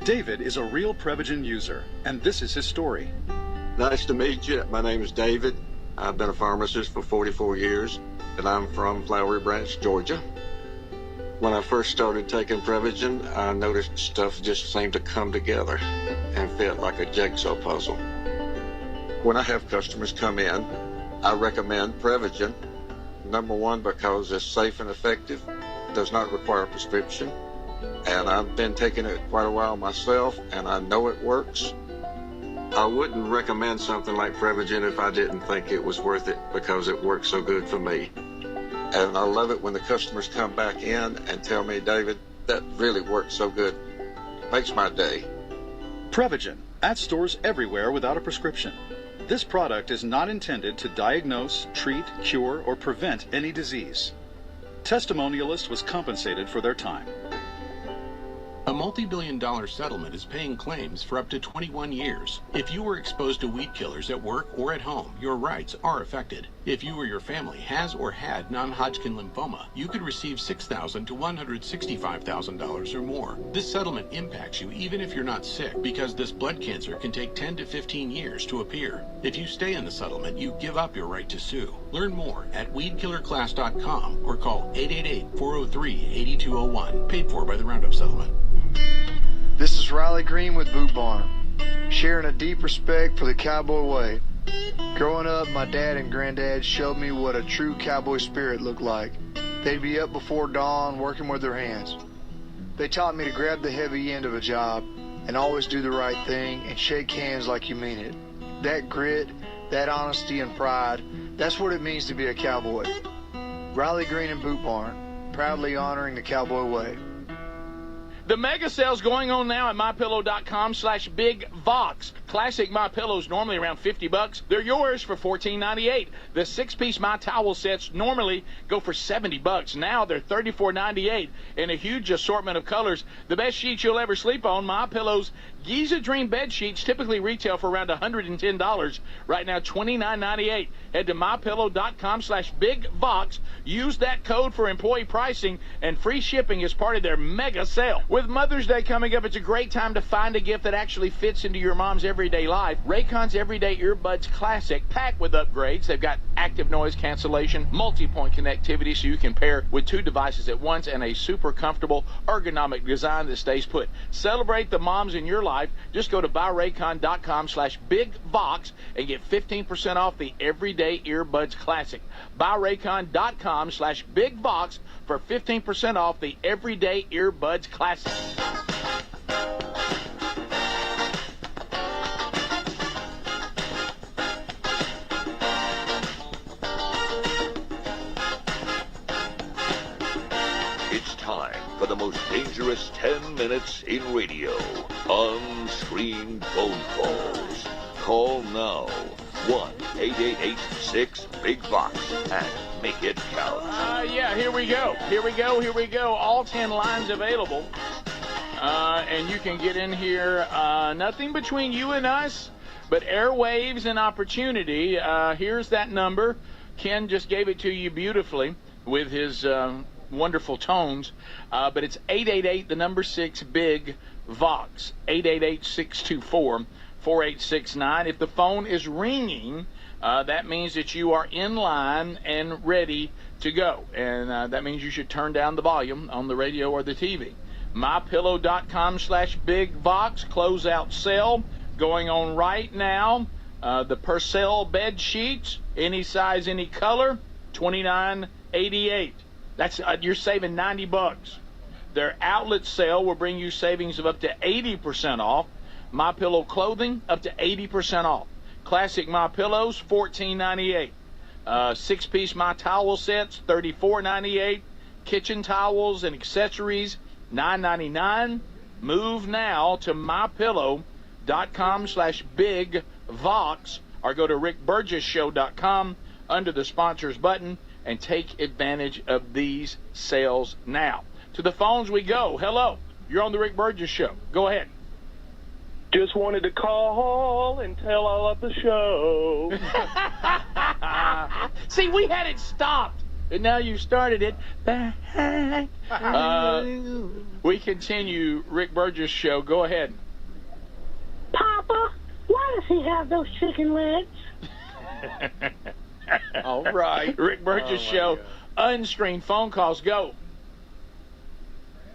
David is a real Prevagen user, and this is his story. Nice to meet you. My name is David. I've been a pharmacist for 44 years, and I'm from Flowery Branch, Georgia. When I first started taking Prevagen, I noticed stuff just seemed to come together and fit like a jigsaw puzzle. When I have customers come in, I recommend Prevagen. Number one, because it's safe and effective, does not require a prescription, and I've been taking it quite a while myself, and I know it works. I wouldn't recommend something like Prevagen if I didn't think it was worth it, because it works so good for me. And I love it when the customers come back in and tell me, David, that really works so good. Makes my day. Prevagen, at stores everywhere without a prescription. This product is not intended to diagnose, treat, cure, or prevent any disease. Testimonialist was compensated for their time. A multi-billion-dollar settlement is paying claims for up to 21 years. If you were exposed to weed killers at work or at home, your rights are affected. If you or your family has or had non-Hodgkin lymphoma, you could receive $6,000 to $165,000 or more. This settlement impacts you even if you're not sick, because this blood cancer can take 10 to 15 years to appear. If you stay in the settlement, you give up your right to sue. Learn more at weedkillerclass.com or call 888-403-8201. Paid for by the Roundup Settlement. This is Riley Green with Boot Barn, sharing a deep respect for the cowboy way. Growing up, my dad and granddad showed me what a true cowboy spirit looked like. They'd be up before dawn working with their hands. They taught me to grab the heavy end of a job and always do the right thing and shake hands like you mean it. That grit, that honesty and pride, that's what it means to be a cowboy. Riley Green and Boot Barn, proudly honoring the cowboy way. The mega sale's going on now at MyPillow.com/BigVox. Classic My Pillows normally around $50. They're yours for $14.98. The 6-piece My Towel sets normally go for $70. Now they're $34.98 in a huge assortment of colors. The best sheets you'll ever sleep on, My Pillows Giza Dream bed sheets typically retail for around $110. Right now, $29.98. Head to mypillow.com/BigVox. Use that code for employee pricing and free shipping as part of their mega sale. With Mother's Day coming up, it's a great time to find a gift that actually fits into your mom's everyday life. Raycon's Everyday Earbuds Classic, packed with upgrades. They've got active noise cancellation, multi-point connectivity so you can pair with 2 devices at once, and a super comfortable ergonomic design that stays put. Celebrate the moms in your life. Just go to buyraycon.com/BigVox and get 15% off the Everyday Earbuds Classic. Buyraycon.com/BigVox for 15% off the Everyday Earbuds Classic. It's time for the most dangerous 10 minutes in radio. On-screen phone calls. Call now. 1-888-6-BIG-VOX and make it count. Yeah, here we go. All 10 lines available. And you can get in here. Nothing between you and us, but airwaves and opportunity. Here's that number. Ken just gave it to you beautifully with his wonderful tones. But it's 888, the number 6, Big Vox. 888-624-4869. If the phone is ringing, that means that you are in line and ready to go. And that means you should turn down the volume on the radio or the TV. MyPillow.com/BigVox closeout sale going on right now. The Purcell bed sheets, any size, any color, $29.88. That's you're saving $90. Their outlet sale will bring you savings of up to 80% off. My Pillow clothing up to 80% off. Classic My Pillows $14.98. 6-piece My Towel sets $34.98. Kitchen towels and accessories $9.99. Move now to mypillow.com/BigVox or go to rickburgessshow.com under the sponsors button and take advantage of these sales now. To the phones we go. Hello, you're on the Rick Burgess Show. Go ahead. Just wanted to call and tell all of the show. See, we had it stopped, and now you started it back. We continue, Rick Burgess Show. Go ahead. Papa, why does he have those chicken legs? All right. Rick Burgess Show. Unscreened phone calls. Go.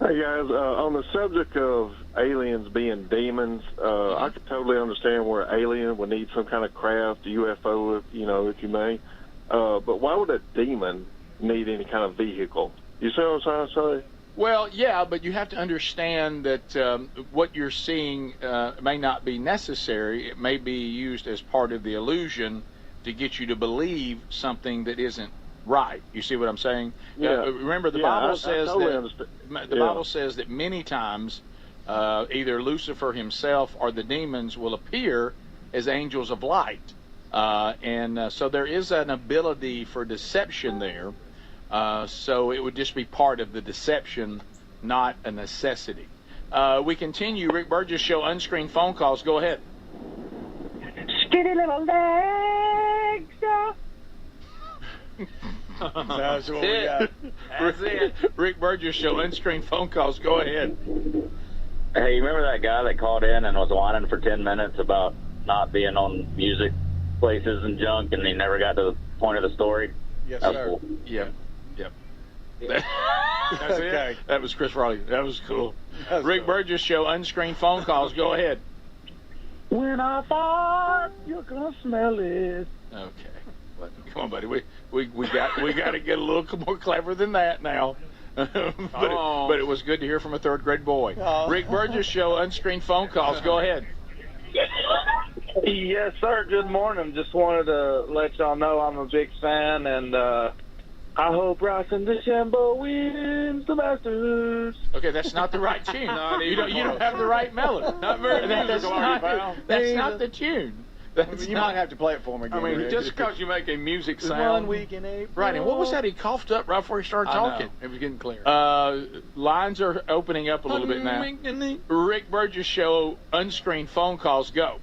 Hey, guys. On the subject of aliens being demons, I could totally understand where an alien would need some kind of craft, UFO, if you may. But why would a demon need any kind of vehicle? You see what I'm trying to say? Well, yeah, but you have to understand that what you're seeing may not be necessary. It may be used as part of the illusion to get you to believe something that isn't right. You see what I'm saying? Yeah. Remember, the Bible says Bible says that many times either Lucifer himself or the demons will appear as angels of light, and so there is an ability for deception there. So it would just be part of the deception, not a necessity. We continue. Rick Burgess Show. Unscreened phone calls. Go ahead. Skinny little legs. That's what we got. That's it. Rick Burgess Show. Unscreened phone calls. Go ahead. Hey, you remember that guy that called in and was whining for 10 minutes about not being on music places and junk, and he never got to the point of the story? Yes, That was sir. cool. Yep. That's okay. That was Chris Farley. That was cool. Rick Burgess Show. Unscreened phone calls. Go ahead. When I thought you're gonna smell it. Okay. Come on, buddy. We got to get a little more clever than that now. but it was good to hear from a third grade boy. Rick Burgess Show. Unscreened phone calls. Go ahead. Yes, sir. Good morning. Just wanted to let y'all know I'm a big fan, and I hope Bryson DeChambeau wins the Masters. Okay, that's not the right tune. Not you even don't close. have the right melody. Not very that's musical, are you, pal? that's not the tune. That's You not, might have to play it for me again. I mean, Rick. just because you make a music It's sound. 1 week in April. right, and what was that? He coughed up right before he started I know. talking. It was getting clear. Lines are opening up a little bit now. Rick Burgess Show, unscreened phone calls, go.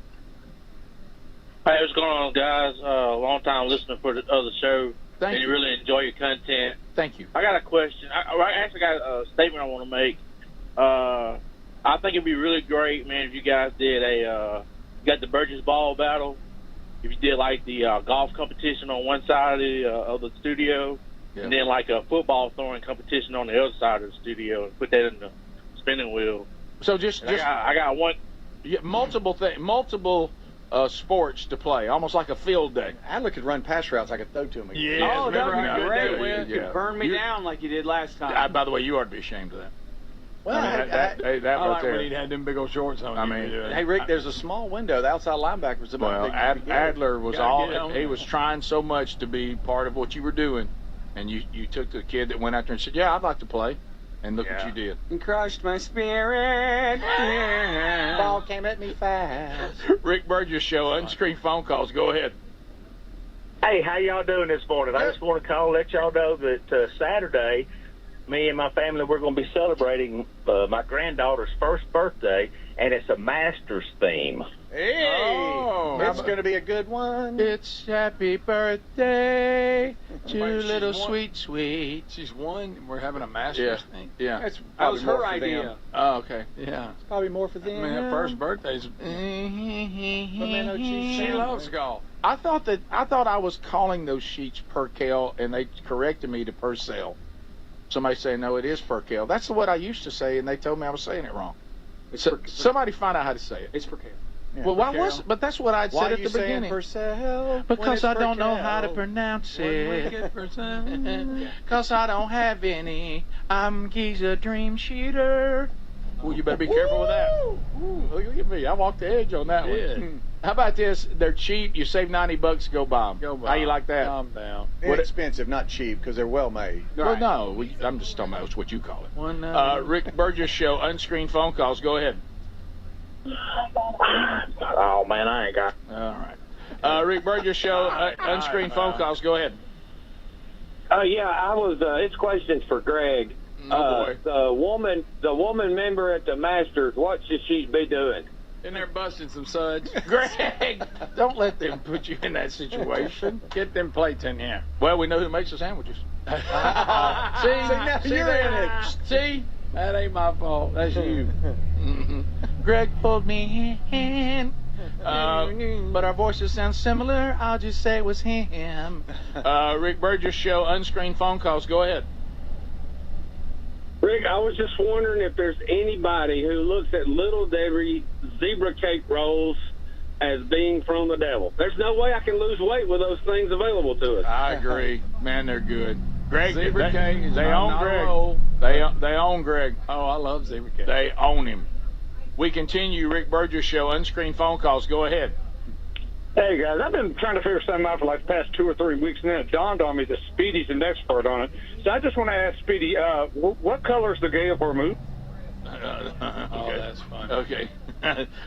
Hey, what's going on, guys? Long time listener for the other show. Thank and you. Really enjoy your content. Thank you. I got a question. I actually got a statement I want to make. I think it'd be really great, man, if you guys did you got the Burgess Ball battle. If you did like the golf competition on one side of the studio, and then like a football throwing competition on the other side of the studio, and put that in the spinning wheel. So just I got one. Yeah, multiple sports to play, almost like a field day. Adler could run pass routes I could throw to him again. Yeah. Oh, that would remember be how great. good You that was? could burn me down like you did last time. By the way, you ought to be ashamed of that. Well, I mean, that I right like there. when he had them big old shorts on. I mean, hey, Rick, there's a small window. The outside linebacker was about Well, big enough to get it. Adler was Gotta get on he that. was trying so much to be part of what you were doing, and you took the kid that went out there and said, "Yeah, I'd like to play," and look what you did. And crushed my spirit. Yeah. Ball came at me fast. Rick Burgess Show, unscreened phone calls. Go ahead. Hey, how y'all doing this morning? I just want to call, let y'all know that Saturday, me and my family, we're going to be celebrating my granddaughter's first birthday, and it's a Masters theme. Hey, Oh, it's going to be a good one. It's happy birthday to Wait, she's little one? sweet. She's one. We're having a Masters thing. Yeah. That's That probably was more her for idea. them. Oh, okay. Yeah. It's probably more for I them. mean, her first birthday's. She loves golf. I thought I was calling those sheets Perkel, and they corrected me to Purcell. Somebody saying no, it is Perkel. That's what I used to say, and they told me I was saying it wrong. Somebody find out how to say it. It's for Kale. Yeah. Well, why was? But that's what I'd Why said are at you the saying beginning. Purcell? Because I don't know how to Purcell? pronounce One it. wicked person. Because I don't have any. He's a dream cheater. Well, you better be careful with that. Ooh, look at me. I walked the edge on that one. How about this? They're cheap. You save $90, go buy them. Go buy How you like that? Calm down. Inexpensive, not cheap, because they're well made. Well, no. I'm just talking about what you call it. One. Rick Burgess Show, unscreened phone calls. Go ahead. Oh, man, I ain't got... All right. Rick Burgess Show, unscreened phone calls. Go ahead. yeah, I was, it's questions for Greg. Oh, boy. The woman member at the Masters, what should she be doing? In there busting some suds. Greg, don't let them put you in that situation. Get them plates in here. Well, we know who makes the sandwiches. See, now you're in it. See, that ain't my fault. That's you. Greg pulled me in. But our voices sound similar. I'll just say it was him. Rick Burgess Show, unscreened phone calls. Go ahead. Rick, I was just wondering if there's anybody who looks at Little Debbie zebra cake rolls as being from the devil. There's no way I can lose weight with those things available to us. I agree. Man, they're good. Greg, Zebra cake is they not own a Greg. roll. They own Greg. Oh, I love zebra cake. They own him. We continue. Rick Burgess Show, unscreened phone calls. Go ahead. Hey guys, I've been trying to figure something out for like the past 2 or 3 weeks, and then it dawned on me that Speedy's an expert on it. So I just want to ask Speedy, what color is the Gale Vermouth? Oh, that's fun. Okay.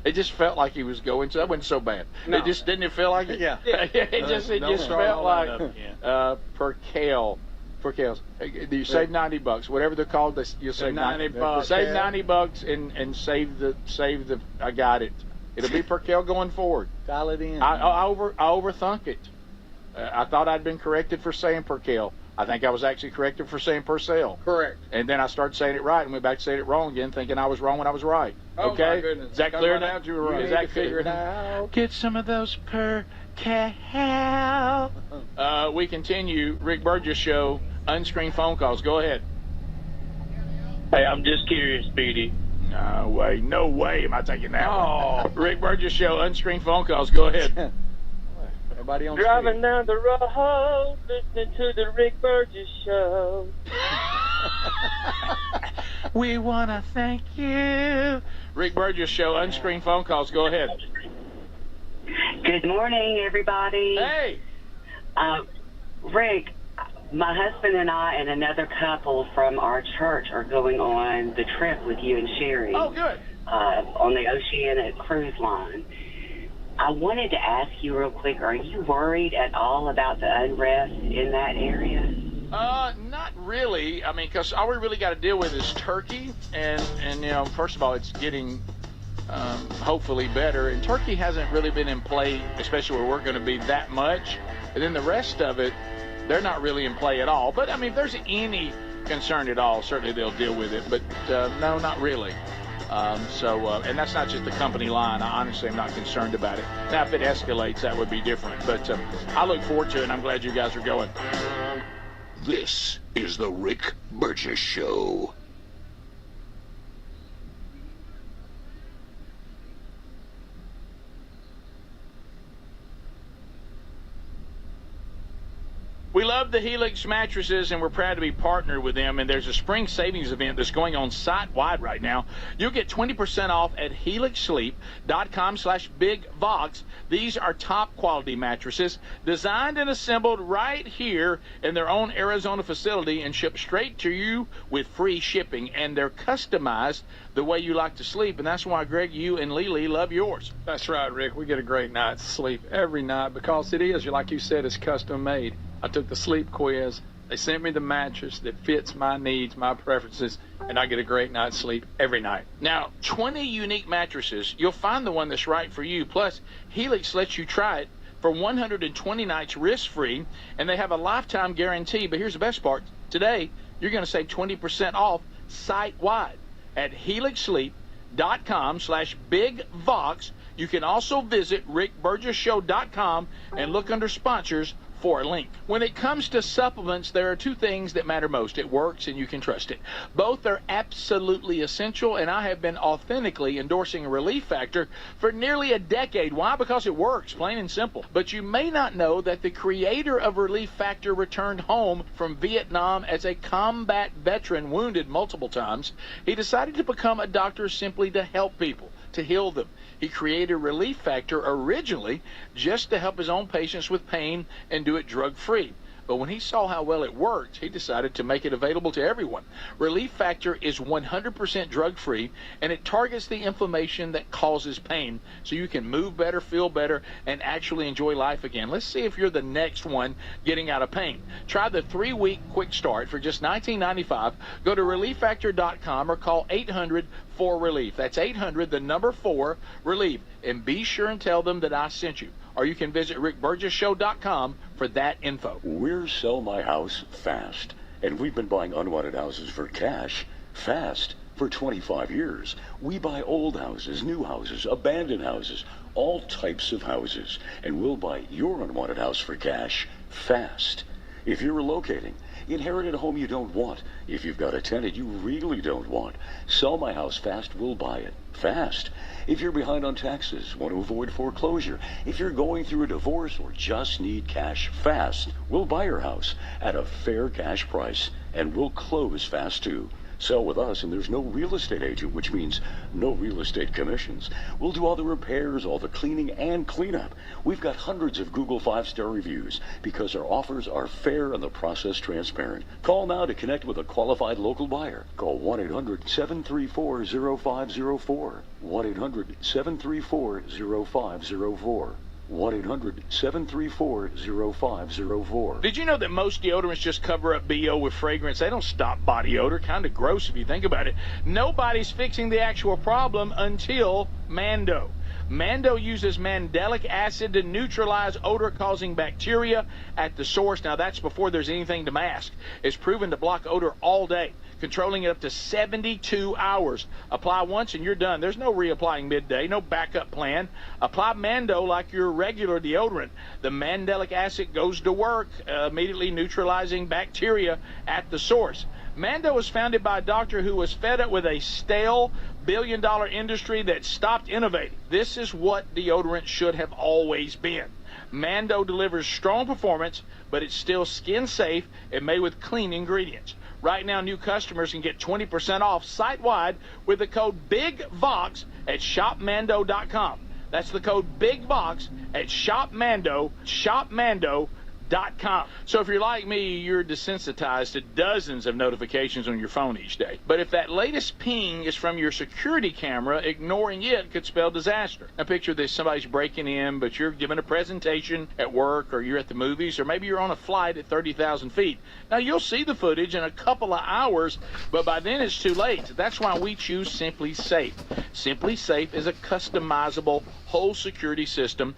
It just felt like he was going to. That wasn't so bad. No. It just didn't it feel like it? Yeah. it just Don't felt start all like that up again. Percale. Percales. You save $90. Whatever they're called, you save $90. Save $90 and save the. I got it. It'll be Percale going forward. Dial it in. I overthunk it. I thought I'd been corrected for saying Percale. I think I was actually corrected for saying Purcell. Correct. And then I started saying it right and went back to saying it wrong again, thinking I was wrong when I was right. Oh, Okay? my goodness. Is that Come clear right now? out, you were right. Is that Need to figure it out. Get some of those Percale. We continue. Rick Burgess Show, unscreened phone calls. Go ahead. Hey, I'm just curious, Speedy. No way am I taking that one. Rick Burgess Show, unscreened phone calls. Go ahead. Everybody on Driving down the road, listening to the Rick Burgess Show. We want to thank you. Rick Burgess Show, unscreened phone calls. Go ahead. Good morning, everybody. Hey. Rick, My husband and I and another couple from our church are going on the trip with you and Sherry. Oh, good. On the Oceanic Cruise Line. I wanted to ask you real quick, are you worried at all about the unrest in that area? Not really. I mean, because all we really got to deal with is Turkey, and you know, first of all, it's getting hopefully better. And Turkey hasn't really been in play, especially where we're going to be, that much. And then the rest of it, they're not really in play at all. But I mean, if there's any concern at all, certainly they'll deal with it. But no, not really. And that's not just the company line. I honestly am not concerned about it. Now, if it escalates, that would be different. But I look forward to it, and I'm glad you guys are going. This is the Rick Burgess Show. We love the Helix mattresses, and we're proud to be partnered with them. And there's a spring savings event that's going on site-wide right now. You'll get 20% off at helixsleep.com/bigvox. These are top-quality mattresses designed and assembled right here in their own Arizona facility and shipped straight to you with free shipping. And they're customized the way you like to sleep. And that's why, Greg, you and Lily love yours. That's right, Rick. We get a great night's sleep every night because it is, like you said, it's custom-made. I took the sleep quiz. They sent me the mattress that fits my needs, my preferences, and I get a great night's sleep every night. Now, 20 unique mattresses. You'll find the one that's right for you. Plus, Helix lets you try it for 120 nights risk-free, and they have a lifetime guarantee. But here's the best part. Today, you're going to save 20% off site-wide at helixsleep.com/bigvox. You can also visit rickburgesshow.com and look under sponsors for a link. When it comes to supplements, there are two things that matter most. It works and you can trust it. Both are absolutely essential, and I have been authentically endorsing Relief Factor for nearly a decade. Why? Because it works, plain and simple. But you may not know that the creator of Relief Factor returned home from Vietnam as a combat veteran, wounded multiple times. He decided to become a doctor simply to help people, to heal them. He created Relief Factor originally just to help his own patients with pain and do it drug-free. But when he saw how well it worked, he decided to make it available to everyone. Relief Factor is 100% drug-free, and it targets the inflammation that causes pain so you can move better, feel better, and actually enjoy life again. Let's see if you're the next one getting out of pain. Try the 3-week quick start for just $19.95. Go to relieffactor.com or call 800-4RELIEF. That's 800-4RELIEF. And be sure and tell them that I sent you. Or you can visit rickburgesshow.com for that info. We're Sell My House Fast, and we've been buying unwanted houses for cash fast for 25 years. We buy old houses, new houses, abandoned houses, all types of houses, and we'll buy your unwanted house for cash fast. If you're relocating, inherited a home you don't want, if you've got a tenant you really don't want, Sell My House Fast will buy it fast. If you're behind on taxes, want to avoid foreclosure, if you're going through a divorce or just need cash fast, we'll buy your house at a fair cash price, and we'll close fast too. Sell with us, and there's no real estate agent, which means no real estate commissions. We'll do all the repairs, all the cleaning, and cleanup. We've got hundreds of Google 5-star reviews because our offers are fair and the process transparent. Call now to connect with a qualified local buyer. Call 1-800-734-0504. 1-800-734-0504. 1-800-734-0504. Did you know that most deodorants just cover up BO with fragrance? They don't stop body odor. Kind of gross if you think about it. Nobody's fixing the actual problem until Mando. Mando uses mandelic acid to neutralize odor-causing bacteria at the source. Now, that's before there's anything to mask. It's proven to block odor all day, controlling it up to 72 hours. Apply once and you're done. There's no reapplying midday, no backup plan. Apply Mando like your regular deodorant. The mandelic acid goes to work, immediately neutralizing bacteria at the source. Mando was founded by a doctor who was fed up with a stale billion-dollar industry that stopped innovating. This is what deodorant should have always been. Mando delivers strong performance, but it's still skin-safe and made with clean ingredients. Right now, new customers can get 20% off site-wide with the code BIGVOX at shopmando.com. That's the code BIGVOX at shopmando.com. SecuritySafe.com. So if you're like me, you're desensitized to dozens of notifications on your phone each day. But if that latest ping is from your security camera, ignoring it could spell disaster. Now picture this, somebody's breaking in, but you're giving a presentation at work, or you're at the movies, or maybe you're on a flight at 30,000 feet. Now you'll see the footage in a couple of hours, but by then it's too late. That's why we choose Simply Safe. Simply Safe is a customizable whole security system